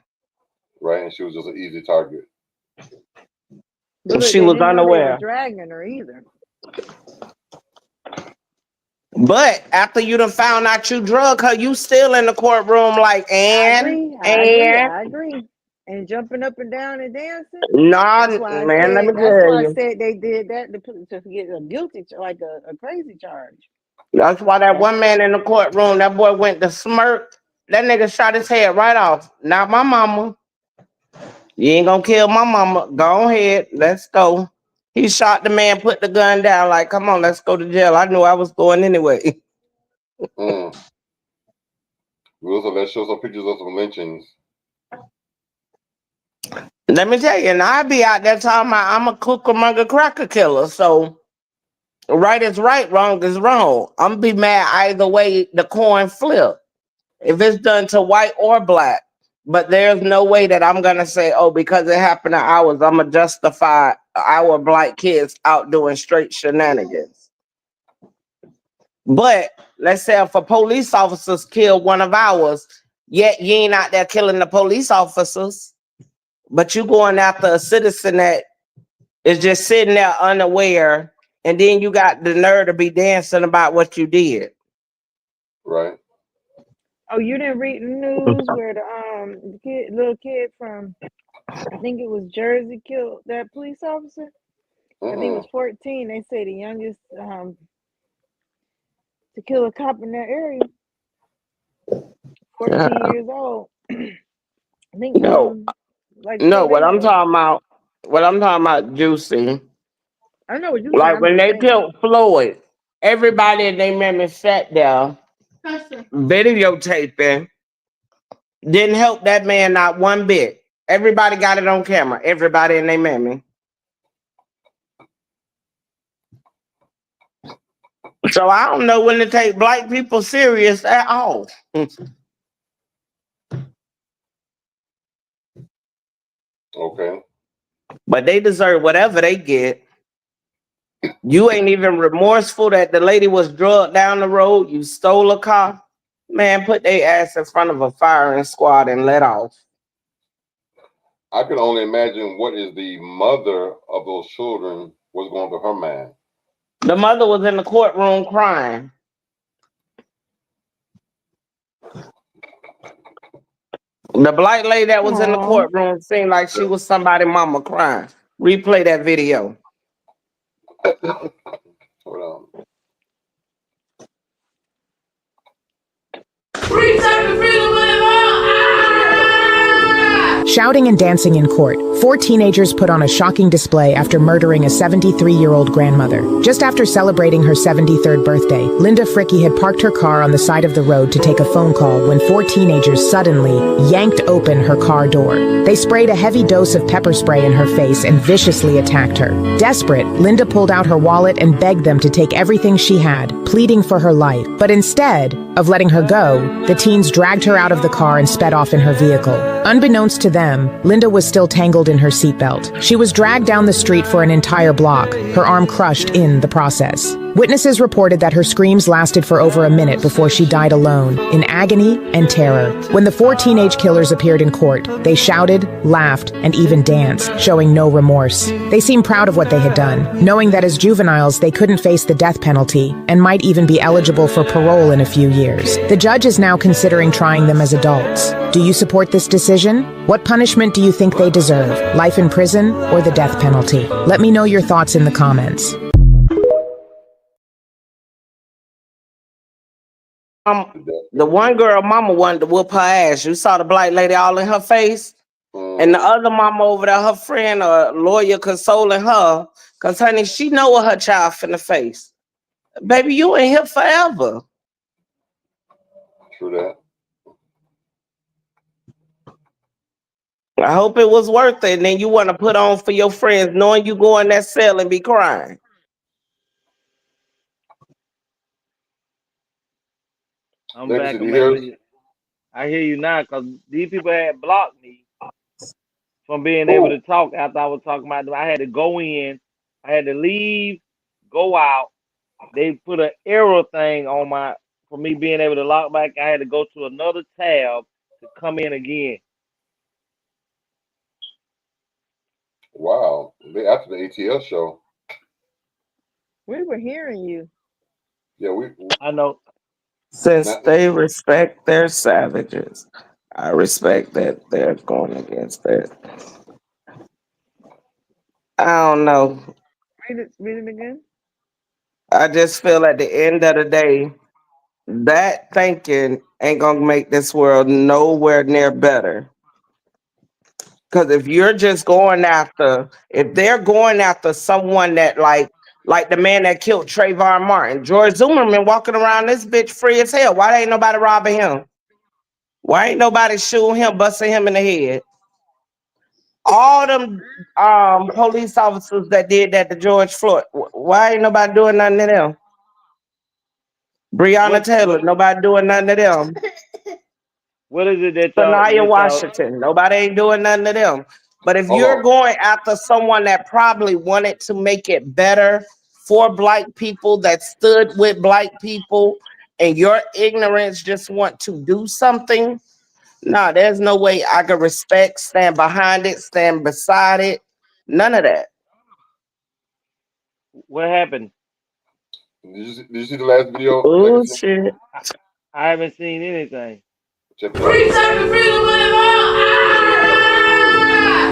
Speaker 6: Right, and she was just an easy target.
Speaker 9: But look,
Speaker 7: she was unaware.
Speaker 9: They were dragging her either.
Speaker 7: But after you done found out you drug her, you still in the courtroom like,
Speaker 9: I agree. And jumping up and down and dancing.
Speaker 7: Nah, man, let me tell you.
Speaker 9: That's why I said they did that to get a guilty, like a crazy charge.
Speaker 7: That's why that one man in the courtroom, that boy went to smirk. That nigga shot his head right off. Not my mama. You ain't gonna kill my mama. Go ahead. Let's go. He shot the man, put the gun down, like, come on, let's go to jail. I knew I was going anyway.
Speaker 6: We also let's show some pictures of some lynchings.
Speaker 7: Let me tell you, and I be out there talking about I'm a Cucamonga cracker killer. So right is right, wrong is wrong. I'm be mad either way the coin flip. If it's done to white or black. But there's no way that I'm gonna say, oh, because it happened to ours, I'm gonna justify our black kids out doing straight shenanigans. But let's say if a police officers kill one of ours, yet you ain't out there killing the police officers, but you going after a citizen that is just sitting there unaware, and then you got the nerve to be dancing about what you did.
Speaker 6: Right.
Speaker 9: Oh, you didn't read the news where the little kid from, I think it was Jersey, killed that police officer? I think it was 14. They say the youngest to kill a cop in that area. 14 years old. I think like 4
Speaker 7: What
Speaker 9: days
Speaker 7: I'm
Speaker 9: ago.
Speaker 7: talking about, Juicy.
Speaker 9: I know what you're saying.
Speaker 7: Like
Speaker 9: I'm
Speaker 7: when
Speaker 9: just
Speaker 7: they
Speaker 9: saying.
Speaker 7: killed Floyd, everybody in their memory sat there videotaping. Didn't help that man not one bit. Everybody got it on camera. Everybody in their memory. So I don't know when to take black people serious at all.
Speaker 6: Okay.
Speaker 7: But they deserve whatever they get. You ain't even remorseful that the lady was drugged down the road. You stole a car. Man, put their ass in front of a firing squad and let off.
Speaker 6: I can only imagine what is the mother of those children was going through her mind.
Speaker 7: The mother was in the courtroom crying. The black lady that was in the courtroom seemed like she was somebody's mama crying. Replay that video.
Speaker 6: Hold on.
Speaker 1: Shouting and dancing in court, 4 teenagers put on a shocking display after murdering a 73-year-old grandmother. Just after celebrating her 73rd birthday, Linda Fricky had parked her car on the side of the road to take a phone call when 4 teenagers suddenly yanked open her car door. They sprayed a heavy dose of pepper spray in her face and viciously attacked her. Desperate, Linda pulled out her wallet and begged them to take everything she had, pleading for her life. But instead of letting her go, the teens dragged her out of the car and sped off in her vehicle. Unbeknownst to them, Linda was still tangled in her seatbelt. She was dragged down the street for an entire block, her arm crushed in the process. Witnesses reported that her screams lasted for over a minute before she died alone, in agony and terror. When the 4 teenage killers appeared in court, they shouted, laughed, and even danced, showing no remorse. They seemed proud of what they had done, knowing that as juveniles they couldn't face the death penalty and might even be eligible for parole in a few years. The judge is now considering trying them as adults. Do you support this decision? What punishment do you think they deserve? Life in prison or the death penalty? Let me know your thoughts in the comments.
Speaker 7: The one girl mama wanted to whoop her ass. You saw the black lady all in her face. And the other mama over there, her friend or lawyer consoling her. Because, honey, she know what her child finna face. Baby, you ain't here forever.
Speaker 6: True that.
Speaker 7: I hope it was worth it. And then you want to put on for your friends, knowing you go in that cell and be crying.
Speaker 10: I'm back. I hear you now because these people had blocked me from being able to talk after I was talking about them. I had to go in, I had to leave, go out. They put an arrow thing on for me being able to lock back. I had to go to another tab to come in again.
Speaker 6: Wow. After the ATL show.
Speaker 9: We were hearing you.
Speaker 6: Yeah,
Speaker 10: I know.
Speaker 7: Since they respect their savages, I respect that they're going against that. I don't know.
Speaker 9: Read it again.
Speaker 7: I just feel at the end of the day, that thinking ain't gonna make this world nowhere near better. Because if you're just going after, if they're going after someone that like the man that killed Trayvon Martin, George Zimmerman walking around this bitch free as hell. Why ain't nobody robbing him? Why ain't nobody shooting him, busting him in the head? All them police officers that did that to George Floyd, why ain't nobody doing nothing to them? Breonna Taylor, nobody doing nothing to them.
Speaker 10: What is it
Speaker 7: Sanaya
Speaker 10: that y'all?
Speaker 7: Washington. Nobody ain't doing nothing to them. But if
Speaker 6: Hold
Speaker 7: you're
Speaker 6: on.
Speaker 7: going after someone that probably wanted to make it better for black people, that stood with black people, and your ignorance just want to do something, no, there's no way I can respect, stand behind it, stand beside it. None of that.
Speaker 10: What happened?
Speaker 6: Did you see the last video, Legacy?
Speaker 7: Bullshit.
Speaker 10: I, I haven't seen anything.
Speaker 6: Check it out.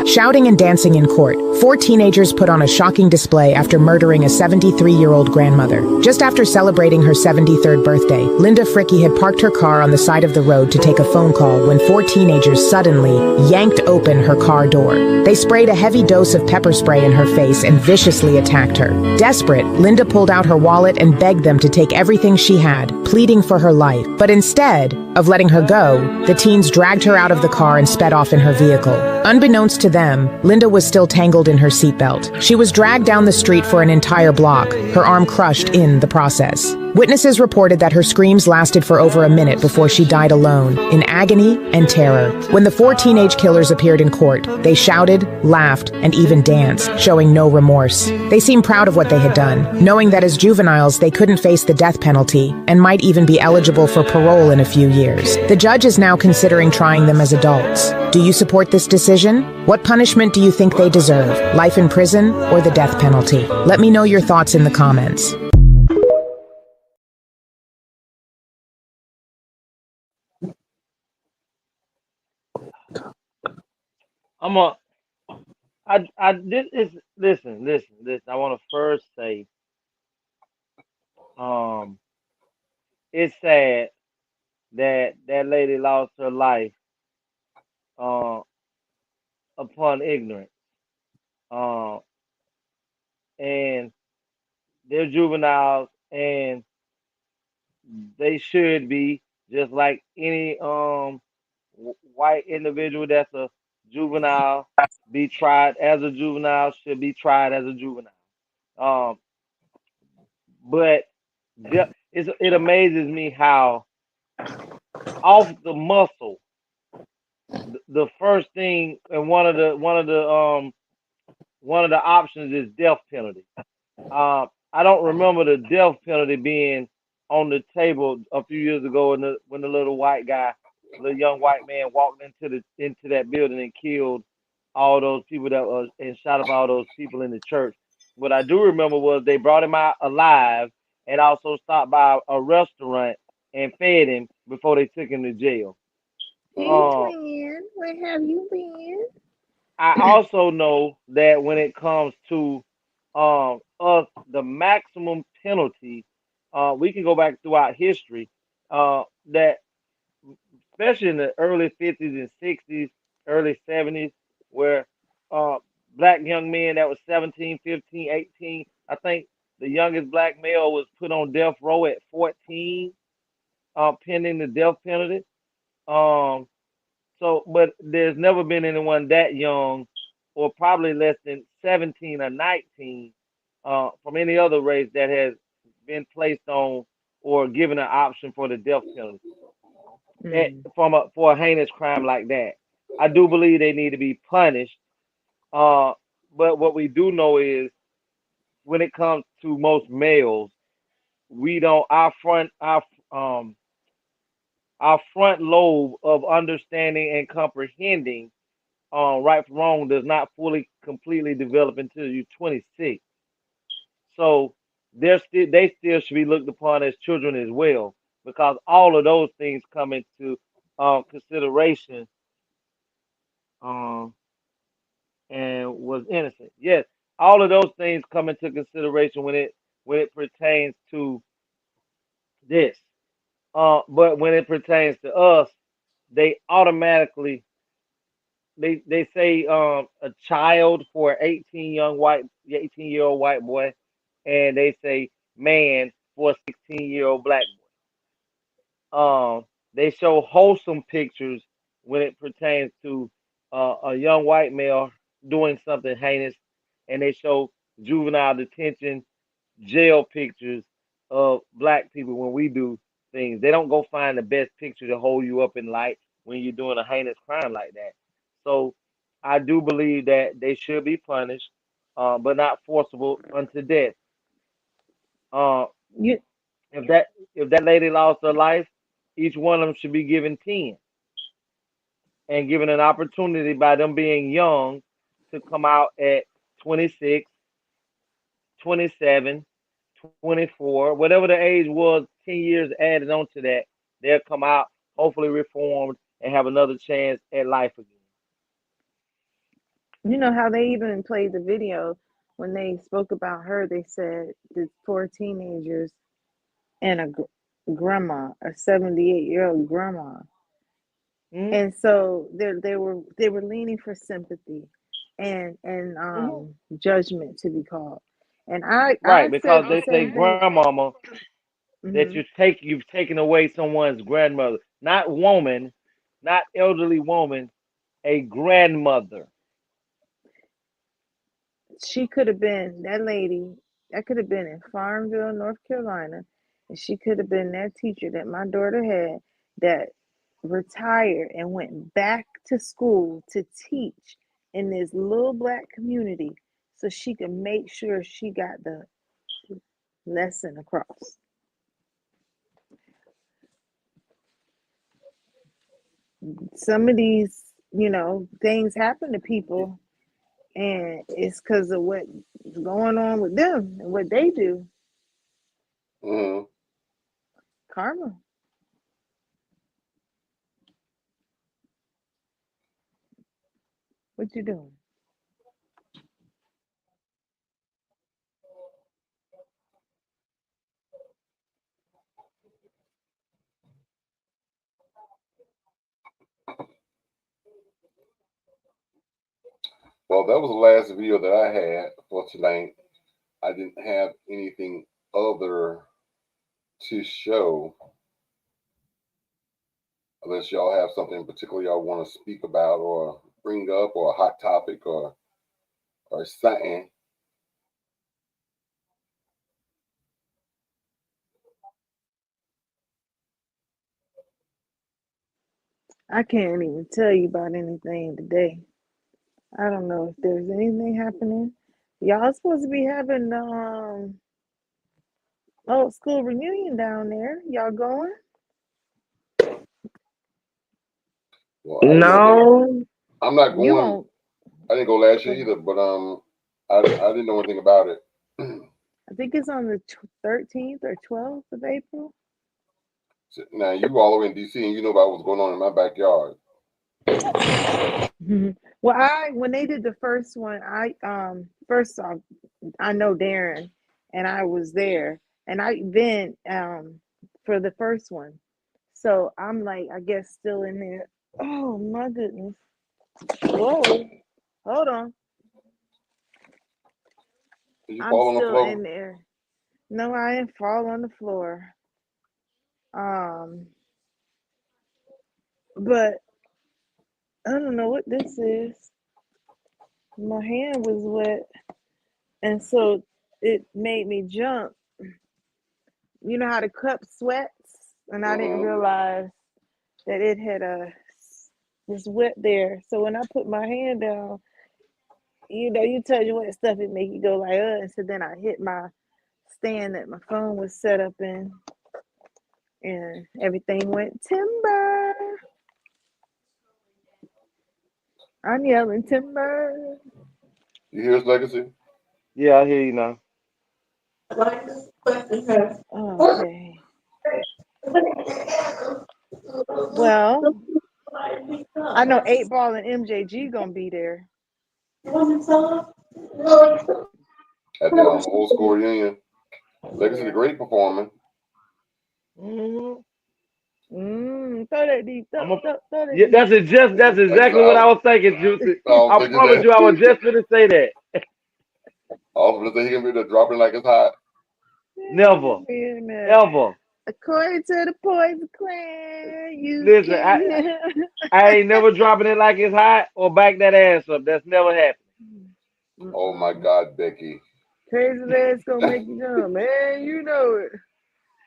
Speaker 1: Shouting and dancing in court, 4 teenagers put on a shocking display after murdering a 73-year-old grandmother. Just after celebrating her 73rd birthday, Linda Fricky had parked her car on the side of the road to take a phone call when 4 teenagers suddenly yanked open her car door. They sprayed a heavy dose of pepper spray in her face and viciously attacked her. Desperate, Linda pulled out her wallet and begged them to take everything she had, pleading for her life. But instead of letting her go, the teens dragged her out of the car and sped off in her vehicle. Unbeknownst to them, Linda was still tangled in her seatbelt. She was dragged down the street for an entire block, her arm crushed in the process. Witnesses reported that her screams lasted for over a minute before she died alone, in agony and terror. When the 4 teenage killers appeared in court, they shouted, laughed, and even danced, showing no remorse. They seemed proud of what they had done, knowing that as juveniles they couldn't face the death penalty and might even be eligible for parole in a few years. The judge is now considering trying them as adults. Do you support this decision? What punishment do you think they deserve? Life in prison or the death penalty? Let me know your thoughts in the comments.
Speaker 10: I'm a. This is listen. I want to first say, um, it's sad that that lady lost her life, uh, upon ignorance. Uh, and they're juveniles, and they should be just like any white individual that's a juvenile, be tried as a juvenile, should be tried as a juvenile. Um, but it amazes me how off the muscle, the first thing and one of the options is death penalty. I don't remember the death penalty being on the table a few years ago when the little young white man walked into that building and killed all those people that was and shot up all those people in the church. What I do remember was they brought him out alive and also stopped by a restaurant and fed him before they took him to jail.
Speaker 9: Hey,
Speaker 10: Uh,
Speaker 9: twin, where have you been?
Speaker 10: I also know that when it comes to us, the maximum penalty, we can go back throughout history, that especially in the early 50s and 60s, early 70s, where uh, black young men that was 17, 15, 18, I think the youngest black male was put on death row at 14, pending the death penalty. Um, but there's never been anyone that young, or probably less than 17 or 19, from any other race that has been placed on or given an option for the death penalty
Speaker 9: Mm.
Speaker 10: for a heinous crime like that. I do believe they need to be punished. Uh, but what we do know is when it comes to most males, we don't um our front lobe of understanding and comprehending right from wrong does not fully completely develop until you're 26. So they still should be looked upon as children as well, because all of those things come into consideration, um, and was innocent. Yes, all of those things come into consideration when it pertains to this. But when it pertains to us, they automatically they say a child for 18-year-old white boy, and they say man for a 16-year-old black boy. They show wholesome pictures when it pertains to a young white male doing something heinous, and they show juvenile detention jail pictures of black people when we do things. They don't go find the best picture to hold you up in light. when you're doing a heinous crime like that. So I do believe that they should be punished, but not forcible unto death. Uh,
Speaker 9: You
Speaker 10: if that if that lady lost her life, each one of them should be given 10 and given an opportunity by them being young to come out at 26, 27, 24, whatever the age was, 10 years added on to that, they'll come out hopefully reformed and have another chance at life again.
Speaker 9: you know how they even played the video when they spoke about her. They said the four teenagers and a grandma, a 78-year-old grandma,
Speaker 10: Hmm.
Speaker 9: and so they were leaning for sympathy and
Speaker 10: Hmm.
Speaker 9: judgment to be called. And I
Speaker 10: Right, because
Speaker 9: said the
Speaker 10: they say
Speaker 9: same thing.
Speaker 10: grandmama that
Speaker 9: Hmm.
Speaker 10: you've taken away someone's grandmother, not woman, not elderly woman, a grandmother.
Speaker 9: She could have been that lady. That could have been in Farmville, North Carolina, and she could have been that teacher that my daughter had that retired and went back to school to teach in this little black community so she could make sure she got the lesson across. Some of these, things happen to people, and it's because of what's going on with them and what they do.
Speaker 6: Mm-hmm.
Speaker 9: Karma. What you doing?
Speaker 6: Well, that was the last video that I had for tonight. I didn't have anything other to show unless y'all have something in particular y'all want to speak about or bring up or a hot topic or something.
Speaker 9: I can't even tell you about anything today. I don't know if there's anything happening. Y'all supposed to be having old school reunion down there. Y'all going?
Speaker 6: Well, I didn't know anything.
Speaker 7: No,
Speaker 6: I'm not
Speaker 9: You
Speaker 6: going.
Speaker 9: won't
Speaker 6: I didn't go last year
Speaker 9: go.
Speaker 6: either, but I didn't know anything about it.
Speaker 9: I think it's on the 13th or 12th of April.
Speaker 6: Now you all the way in DC and you know about what's going on in my backyard.
Speaker 9: Well, when they did the first one, I first off, I know Darren, and I was there, and I been for the first one, so I'm like, I guess still in there. Oh my goodness! Whoa, hold on,
Speaker 6: Did you
Speaker 9: I'm
Speaker 6: fall on the
Speaker 9: still
Speaker 6: floor?
Speaker 9: in there. No, I didn't fall on the floor. Um, but I don't know what this is. My hand was wet, and so it made me jump. You know how the cup sweats, and I didn't
Speaker 6: Mm-hmm.
Speaker 9: realize that it had was wet there. So when I put my hand down, you touch wet stuff, it make you go like, and so then I hit my stand that my phone was set up in, and everything went timber. I'm yelling timber.
Speaker 6: You hear his legacy?
Speaker 10: Yeah, I hear you now.
Speaker 9: Okay. Well, I know 8 Ball and MJG gonna be there.
Speaker 6: At the old school reunion. Legacy the great performer.
Speaker 10: Hmm.
Speaker 9: Throw that deep, throw,
Speaker 10: I'm a,
Speaker 9: throw, throw that
Speaker 10: yeah,
Speaker 9: deep.
Speaker 10: that's
Speaker 6: Legacy,
Speaker 10: exactly what I was thinking, Juicy.
Speaker 6: I was
Speaker 10: I
Speaker 6: thinking
Speaker 10: promise
Speaker 6: that.
Speaker 10: you, I was just gonna say that.
Speaker 6: I was going to say he can be there dropping like it's hot.
Speaker 10: Never, ever.
Speaker 9: According to the Poison Clan, you
Speaker 10: Listen,
Speaker 9: can never.
Speaker 10: I ain't never dropping it like it's hot or back that ass up. That's never happened.
Speaker 6: Oh my God, Becky.
Speaker 9: Crazy legs gonna make you jump, man. You know it.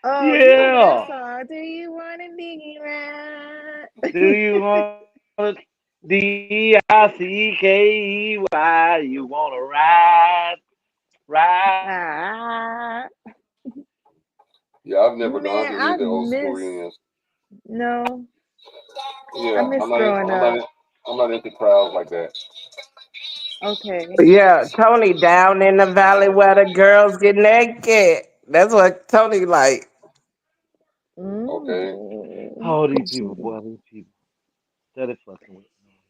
Speaker 9: Oh, you know that
Speaker 10: Yeah.
Speaker 9: song? Do you want to dig it right?
Speaker 10: Do you want DICKEY? You wanna ride, ride?
Speaker 9: Ah,
Speaker 6: Yeah, I've never gone
Speaker 9: man,
Speaker 6: to any
Speaker 9: I
Speaker 6: of the old school
Speaker 9: miss.
Speaker 6: reunions.
Speaker 9: No, I
Speaker 6: Yeah,
Speaker 9: miss growing up.
Speaker 6: I'm not into crowds like that.
Speaker 9: Okay.
Speaker 7: Yeah, Tony down in the valley where the girls get naked. That's what Tony like.
Speaker 6: Okay.
Speaker 9: Mm.
Speaker 10: Oh, these people, boy, these people. Steady fucking with me.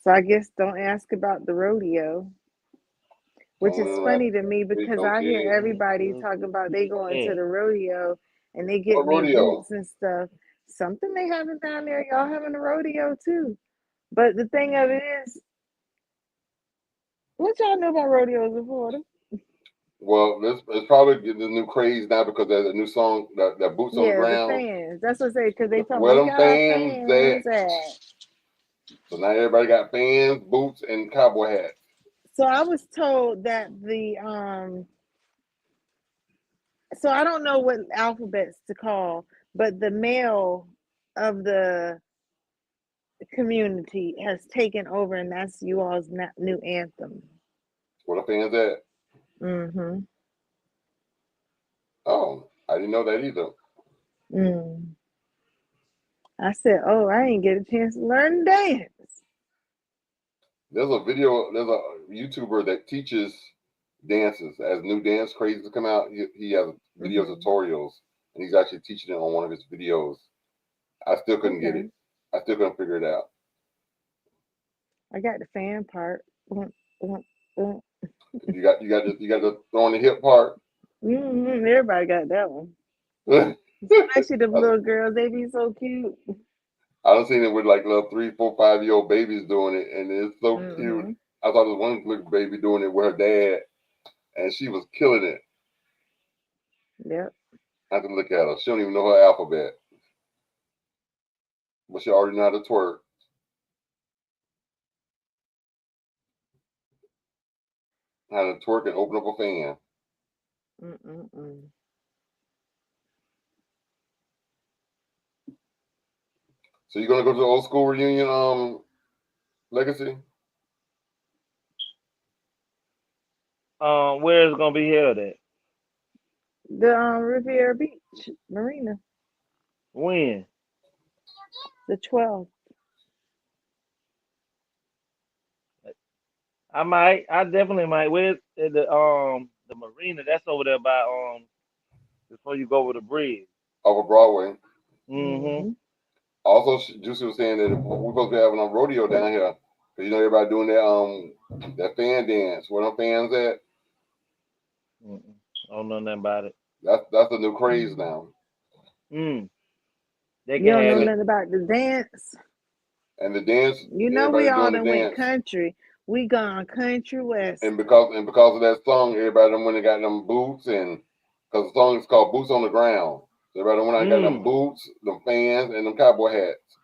Speaker 9: So I guess don't ask about the rodeo, which is
Speaker 6: Don't
Speaker 9: funny to me
Speaker 6: please
Speaker 9: because
Speaker 6: don't
Speaker 9: I
Speaker 6: get
Speaker 9: hear
Speaker 6: it.
Speaker 9: everybody
Speaker 10: Just
Speaker 9: talking about they going to
Speaker 10: yeah.
Speaker 9: the rodeo and they
Speaker 6: What
Speaker 9: getting their
Speaker 6: rodeo?
Speaker 9: boots and stuff. Something they having down there, y'all having a rodeo too. But the thing of it is, what y'all know about rodeos in Florida?
Speaker 6: Well, this it's probably getting the new craze now because there's a new song that boots on the
Speaker 9: Yeah, the
Speaker 6: ground.
Speaker 9: fans. That's what I say because they talking
Speaker 6: Where
Speaker 9: about we
Speaker 6: them
Speaker 9: got our
Speaker 6: fans at?
Speaker 9: fans at.
Speaker 6: So now everybody got fans, boots, and cowboy hats.
Speaker 9: So I was told that so I don't know what alphabets to call, but the male of the community has taken over, and that's you all's new anthem.
Speaker 6: Where the fans at?
Speaker 9: Mm-hmm.
Speaker 6: Oh, I didn't know that either.
Speaker 9: Mm. I said, oh, I didn't get a chance to learn to dance.
Speaker 6: There's there's a YouTuber that teaches dances as new dance crazes come out. He has video
Speaker 9: Mm-hmm.
Speaker 6: tutorials, and he's actually teaching it on one of his videos. I still couldn't get
Speaker 9: Okay,
Speaker 6: it. I still couldn't figure it out.
Speaker 9: I got the fan part. Mm, mm, mm.
Speaker 6: You got the throwing the hip part.
Speaker 9: Everybody got that one.
Speaker 6: I
Speaker 9: Especially the little girls, they be so cute.
Speaker 6: done seen it with like little 3, 4, 5-year-old babies doing it, and it's so cute.
Speaker 9: Mm-hmm.
Speaker 6: I thought there was one little baby doing it with her dad, and she was killing it.
Speaker 9: Yep.
Speaker 6: I have to look at her. She don't even know her alphabet, but she already know how to twerk. How to twerk and open up a fan.
Speaker 9: Mm-mm-mm.
Speaker 6: So you're gonna go to the old school reunion, Legacy?
Speaker 10: Where is it gonna be held at?
Speaker 9: The Riviera Beach Marina,
Speaker 10: When?
Speaker 9: the 12th.
Speaker 10: I might. I definitely might. Where's the marina? That's over there by before you go over the bridge.
Speaker 6: Over Broadway.
Speaker 10: Mm-hmm.
Speaker 9: Mm-hmm.
Speaker 6: Also, Juicy was saying that we're supposed to be having a rodeo down here. 'Cause you know everybody doing that fan dance. Where them fans at?
Speaker 10: Mm-mm. I don't know nothing about it.
Speaker 6: That's the new craze
Speaker 9: Mm.
Speaker 6: now.
Speaker 10: Mm. They
Speaker 9: You
Speaker 10: can
Speaker 9: don't
Speaker 6: And
Speaker 9: know
Speaker 10: have
Speaker 6: the,
Speaker 10: it.
Speaker 9: nothing about the dance.
Speaker 6: and the dance,
Speaker 9: You know we
Speaker 6: everybody
Speaker 9: all
Speaker 6: doing the
Speaker 9: done went
Speaker 6: dance.
Speaker 9: country. We gone country west.
Speaker 6: And because of that song, everybody done went and got them boots and because the song is called Boots on the Ground. So everybody went out and got them
Speaker 10: Mm.
Speaker 6: boots, them fans, and them cowboy hats.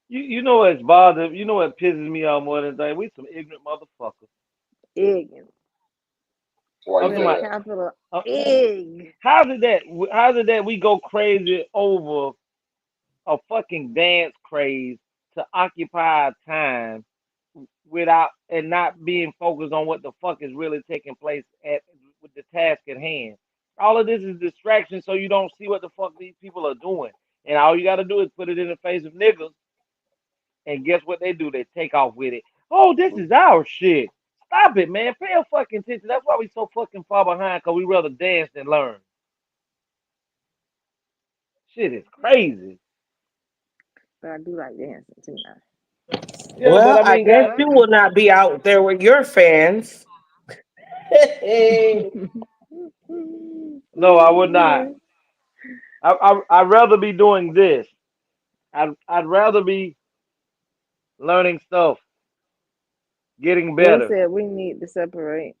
Speaker 10: You know what's bothered? You know what pisses me off more than anything? We some ignorant motherfuckers.
Speaker 9: Egg
Speaker 6: Why you
Speaker 10: I'm
Speaker 9: with
Speaker 10: talking
Speaker 6: say
Speaker 9: a
Speaker 10: about.
Speaker 6: that?
Speaker 9: capital
Speaker 10: Uh,
Speaker 9: egg.
Speaker 10: how did that? How did that? We go crazy over a fucking dance craze to occupy our time without and not being focused on what the fuck is really taking place at with the task at hand. All of this is distraction, so you don't see what the fuck these people are doing. And all you got to do is put it in the face of niggas, and guess what they do? They take off with it. Oh, this is our shit. Stop it, man. Pay a fucking attention. That's why we so fucking far behind, because we rather dance than learn. Shit is crazy.
Speaker 9: But I do like dancing too now.
Speaker 10: Yeah, but
Speaker 7: Well,
Speaker 10: I
Speaker 7: I
Speaker 10: mean,
Speaker 7: guess
Speaker 10: God,
Speaker 7: you will not be out there with your fans.
Speaker 10: no, I would not. I'd rather be doing this. I'd rather be learning stuff, getting
Speaker 9: Will
Speaker 10: better.
Speaker 9: said we need to separate.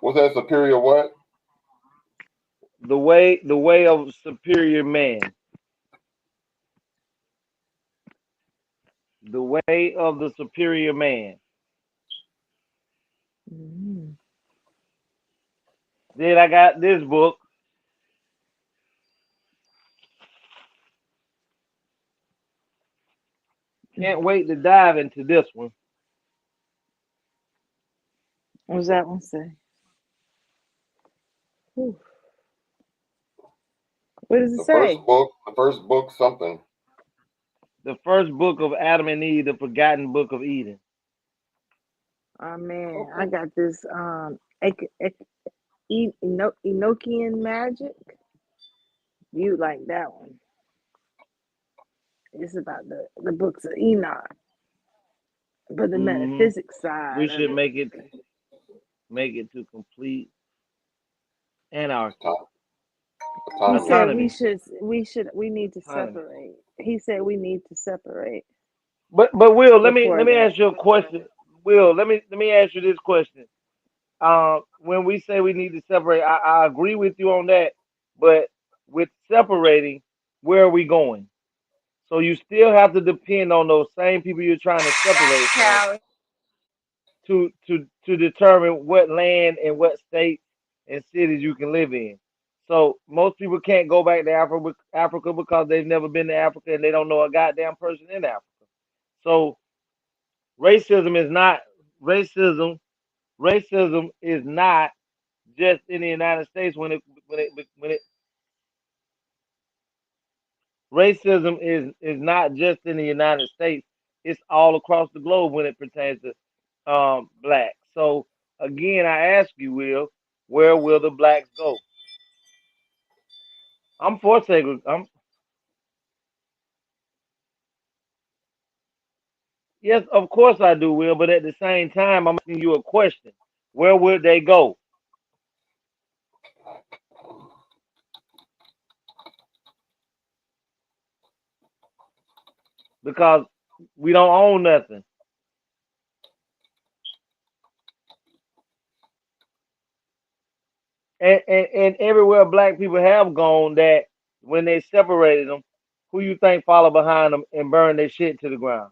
Speaker 6: What's that superior what?
Speaker 10: The way of superior man. The way of the superior man.
Speaker 9: Mm.
Speaker 10: Then I got this book. Can't wait to dive into this one.
Speaker 9: What's that one say? Whew. What does it
Speaker 6: The
Speaker 9: say?
Speaker 6: first book, something.
Speaker 10: The first book of Adam and Eve, the forgotten book of Eden.
Speaker 9: Oh man, I
Speaker 6: Okay.
Speaker 9: got this Enochian magic. You like that one? It's about the books of Enoch, but the
Speaker 10: Hmm.
Speaker 9: metaphysics
Speaker 10: We
Speaker 9: side of
Speaker 10: should
Speaker 9: it.
Speaker 10: make it to complete anarchy.
Speaker 6: Auto-
Speaker 9: He
Speaker 6: Autonomy.
Speaker 9: said
Speaker 10: Autonomy.
Speaker 9: we need to
Speaker 10: Autonomy.
Speaker 9: separate. He said we need to separate
Speaker 10: But Will, let
Speaker 9: before
Speaker 10: me
Speaker 9: that.
Speaker 10: ask you a question. Will, let me ask you this question. When we say we need to separate, I agree with you on that. But with separating, where are we going? So you still have to depend on those same people you're trying to separate from
Speaker 9: How
Speaker 10: to determine what land and what states and cities you can live in. So most people can't go back to Africa because they've never been to Africa and they don't know a goddamn person in Africa. So racism is not racism. Racism is not just in the United States when it racism is not just in the United States. It's all across the globe when it pertains to blacks. So again, I ask you, Will, where will the blacks go? I'm for segregation. Yes, of course I do, Will. But at the same time, I'm asking you a question: where would they go? Because we don't own nothing. And everywhere black people have gone, that when they separated them, who you think follow behind them and burn their shit to the ground?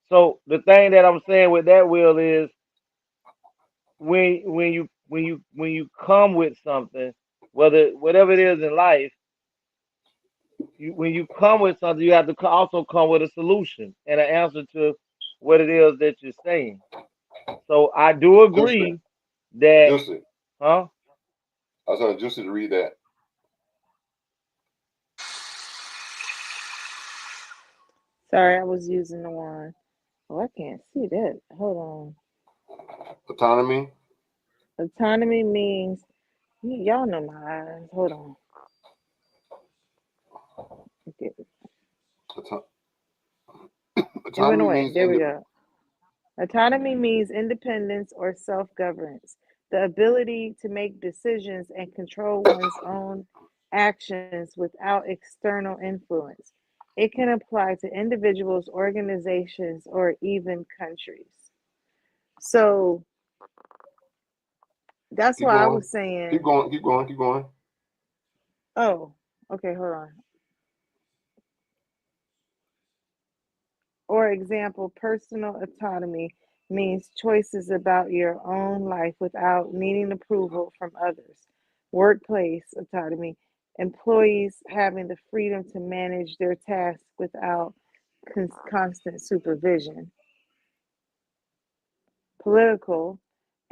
Speaker 10: So the thing that I'm saying with that, Will, is when you come with something, whatever it is in life, when you come with something, you have to also come with a solution and an answer to what it is that you're saying. So I do
Speaker 6: Juicy.
Speaker 10: agree that,
Speaker 6: Juicy.
Speaker 10: huh?
Speaker 6: I was telling Juicy to read that.
Speaker 9: Sorry, I was using the one. Oh, I can't see that. Hold
Speaker 6: Autonomy.
Speaker 9: on. Autonomy means y'all know my eyes. Hold on. Okay.
Speaker 6: Auto-
Speaker 9: It went
Speaker 6: autonomy
Speaker 9: away.
Speaker 6: means
Speaker 9: There we go. Autonomy means independence or self governance, the ability to make decisions and control one's own actions without external influence. It can apply to individuals, organizations, or even countries. So that's
Speaker 6: Keep
Speaker 9: why I
Speaker 6: going.
Speaker 9: was
Speaker 6: Keep
Speaker 9: saying,
Speaker 6: going. Keep going. Keep going.
Speaker 9: oh, okay, hold on. For example, personal autonomy means choices about your own life without needing approval from others. Workplace autonomy, employees having the freedom to manage their tasks without constant supervision. Political,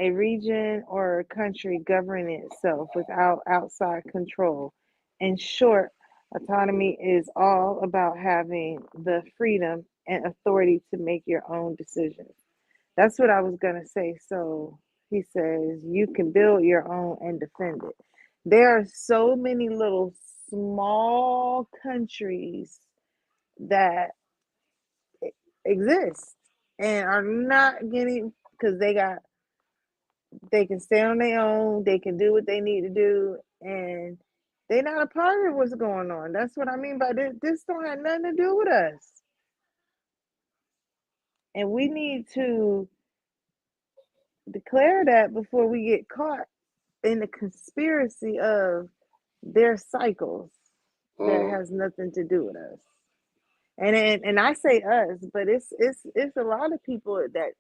Speaker 9: a region or a country governing itself without outside control. In short, autonomy is all about having the freedom and authority to make your own decisions. That's what I was going to say. So he says you can build your own and defend it. There are so many little small countries that exist and are not getting because they can stay on their own, they can do what they need to do, and they're not a part of what's going on. That's what I mean by this. This don't have nothing to do with us. And we need to declare that before we get caught in the conspiracy of their cycles that
Speaker 6: Mm.
Speaker 9: has nothing to do with us. And I say us, but it's a lot of people that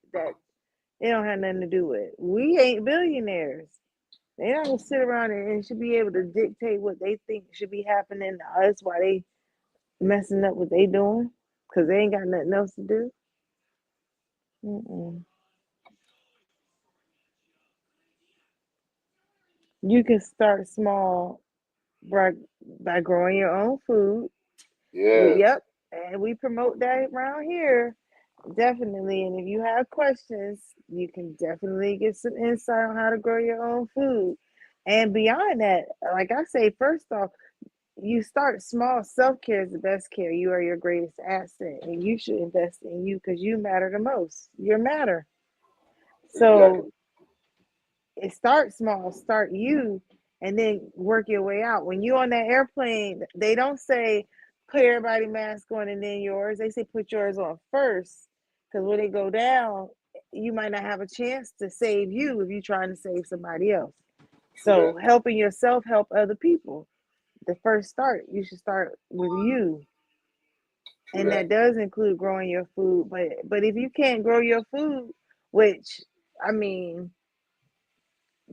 Speaker 9: it don't have nothing to do with. We ain't billionaires. They're not gonna sit around and should be able to dictate what they think should be happening to us while they messing up what they doing because they ain't got nothing else to do. Mm-mm. You can start small by, by growing your own food.
Speaker 6: Yes,
Speaker 9: Yep, and we promote that around here. Definitely. And if you have questions, you can definitely get some insight on how to grow your own food. And beyond that, like I say, first off, you start small. Self care is the best care. You are your greatest asset, and you should invest in you because you matter the most. You matter.
Speaker 6: exactly.
Speaker 9: So it starts small, start you, and then work your way out. When you're on that airplane, they don't say put everybody mask on and then yours. They say put yours on first, because when they go down, you might not have a chance to save you if you're trying to save somebody else.
Speaker 6: True
Speaker 9: So
Speaker 6: that.
Speaker 9: helping yourself help other people. The first start, you should start with you,
Speaker 6: True
Speaker 9: and
Speaker 6: that.
Speaker 9: that does include growing your food. But if you can't grow your food, which I mean,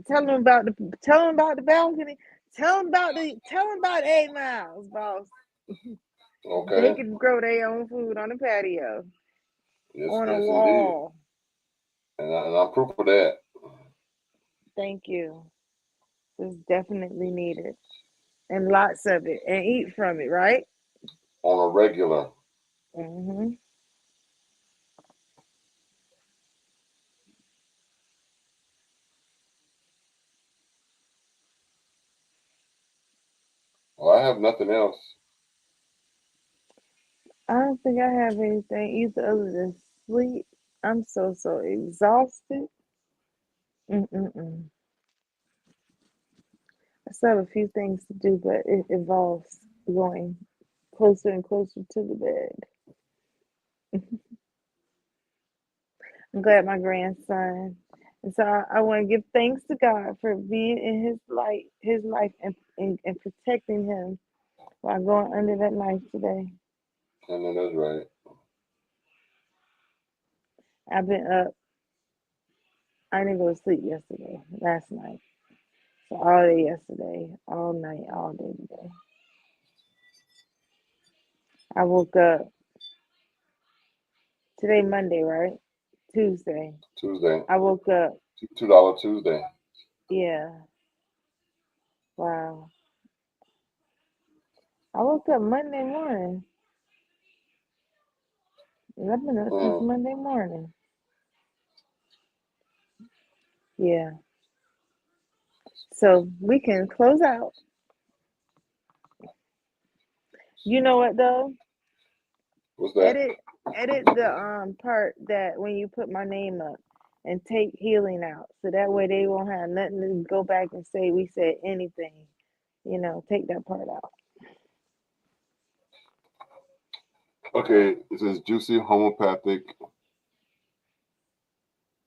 Speaker 9: tell them about the balcony. Tell them about 8 miles, boss. They
Speaker 6: Okay.
Speaker 9: can grow their own food on the patio,
Speaker 6: Yes,
Speaker 9: on a
Speaker 6: yes, indeed.
Speaker 9: wall.
Speaker 6: And I'm proof of that
Speaker 9: Thank you. It's definitely needed, and lots of it, and eat from it, right?
Speaker 6: on a regular.
Speaker 9: Hmm.
Speaker 6: Well, I have nothing else.
Speaker 9: I don't think I have anything either other than sleep. I'm so exhausted. Mm-mm-mm. I still have a few things to do, but it involves going closer and closer to the bed. I'm glad my grandson. And so I want to give thanks to God for being in his life, and protecting him while going under that knife today.
Speaker 6: I know that's right.
Speaker 9: I've been up. I didn't go to sleep last night. So all day yesterday, all night, all day today. I woke up today, Monday, right? Tuesday.
Speaker 6: Tuesday,
Speaker 9: I woke up,
Speaker 6: $2 Tuesday.
Speaker 9: yeah, wow. I woke up Monday morning. I've been up since
Speaker 6: Mm.
Speaker 9: Monday morning. Yeah. So we can close out. You know what though?
Speaker 6: What's that?
Speaker 9: Edit edit the part that when you put my name up and take healing out. So that way they won't have nothing to go back and say we said anything. Take that part out.
Speaker 6: Okay, it says juicy homeopathic.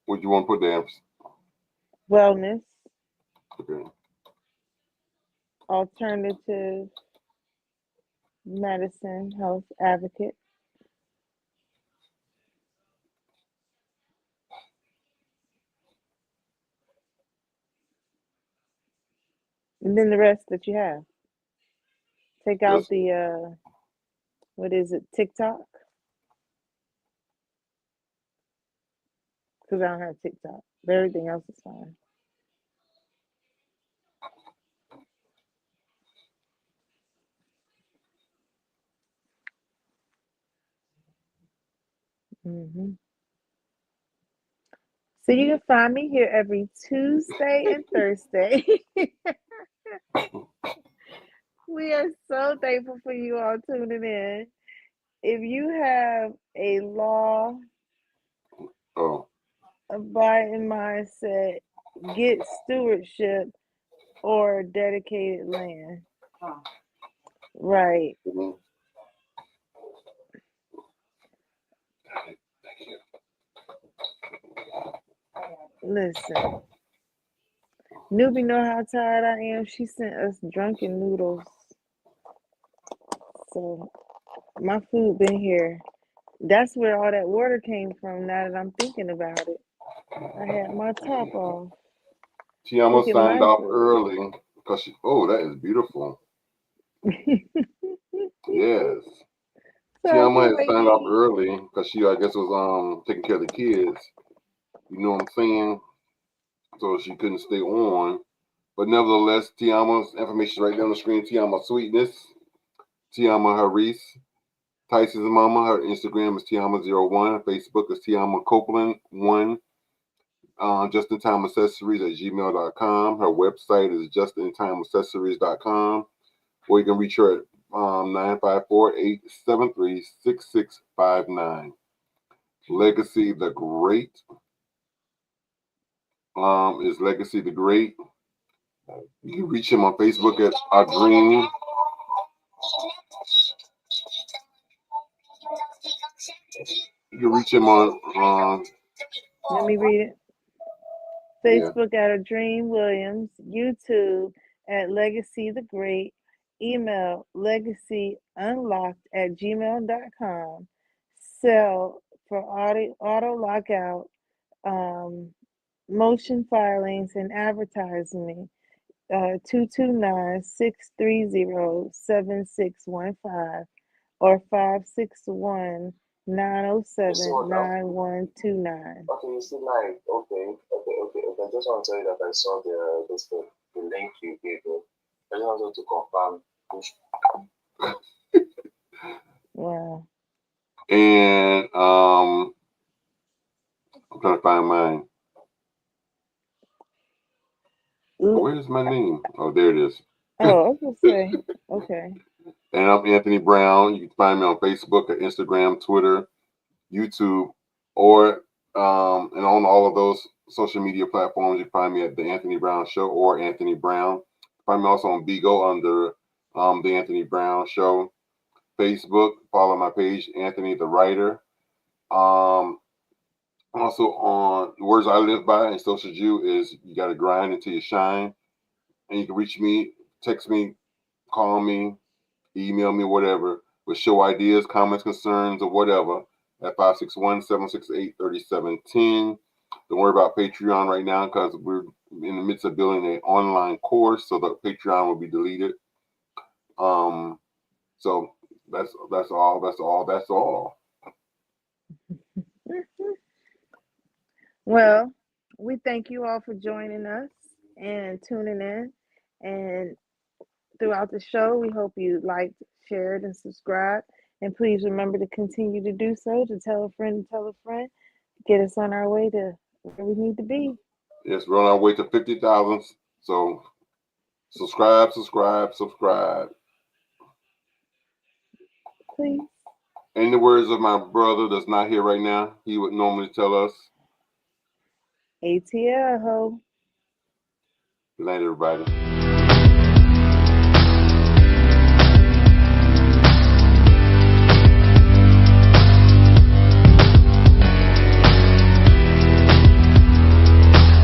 Speaker 6: What you want to put there?
Speaker 9: Wellness,
Speaker 6: Okay.
Speaker 9: alternative medicine, health advocate. And then the rest that you have. Take out
Speaker 6: Just
Speaker 9: the what is it, TikTok? Because I don't have TikTok. But everything else is fine. Hmm. So you can find me here every Tuesday and Thursday. We are so thankful for you all tuning in. If you have a law
Speaker 6: oh,
Speaker 9: abiding mindset, get stewardship or dedicated land. Right.
Speaker 6: mhm.
Speaker 9: Listen. Newbie know how tired I am. She sent us drunken noodles. So my food been here. That's where all that water came from now that I'm thinking about it. I had my top off.
Speaker 6: Tiama
Speaker 9: Look at
Speaker 6: signed
Speaker 9: my
Speaker 6: off
Speaker 9: food.
Speaker 6: early because she. Oh, that is beautiful. Yes.
Speaker 9: So I
Speaker 6: Tiama
Speaker 9: can't
Speaker 6: had
Speaker 9: wait to
Speaker 6: signed off
Speaker 9: eat.
Speaker 6: early because she, I guess, was taking care of the kids. You know what I'm saying? So she couldn't stay on. But nevertheless, Tiama's information right there on the screen. Tiama Sweetness, Tiama Haris, Tyson's mama. Her Instagram is Tiama01. Facebook is Tiama Copeland1. Just in time accessories at gmail.com. Her website is justintimeaccessories.com. Or you can reach her at 954-873-6659. Legacy the Great is Legacy the Great. You can reach him on Facebook at Our Dream. You can reach him on
Speaker 9: Let me read it.
Speaker 6: yeah.
Speaker 9: Facebook at A Dream Williams, YouTube at Legacy the Great, email legacyunlocked@gmail.com, cell for auto lockout, motion filings and advertising, 229-630-7615 or 561-907-9129.
Speaker 12: Okay, you see, like, okay. I just want to tell you that I saw the link you gave me. I just wanted to confirm.
Speaker 9: Wow.
Speaker 6: And I'm trying to find mine. Where's my name? Oh, there it is.
Speaker 9: Oh, I was gonna say, okay.
Speaker 6: And I'm Anthony Brown. You can find me on Facebook, or Instagram, Twitter, YouTube, or and on all of those social media platforms. You can find me at The Anthony Brown Show or Anthony Brown. Find me also on Bigo under The Anthony Brown Show. Facebook, follow my page, Anthony the Writer. Also on the words I live by and social Jew is you got to grind until you shine. And you can reach me, text me, call me, email me, whatever, with show ideas, comments, concerns, or whatever at 561-768-3710. Don't worry about Patreon right now because we're in the midst of building an online course, so the Patreon will be deleted. So that's all.
Speaker 9: Well, we thank you all for joining us and tuning in. And throughout the show, we hope you liked, shared, and subscribed. And please remember to continue to do so, to tell a friend, get us on our way to where we need to be.
Speaker 6: Yes, we're on our way to 50,000. So subscribe.
Speaker 9: Please.
Speaker 6: In the words of my brother that's not here right now, he would normally tell us,
Speaker 9: ATL, ho.
Speaker 6: good night, everybody.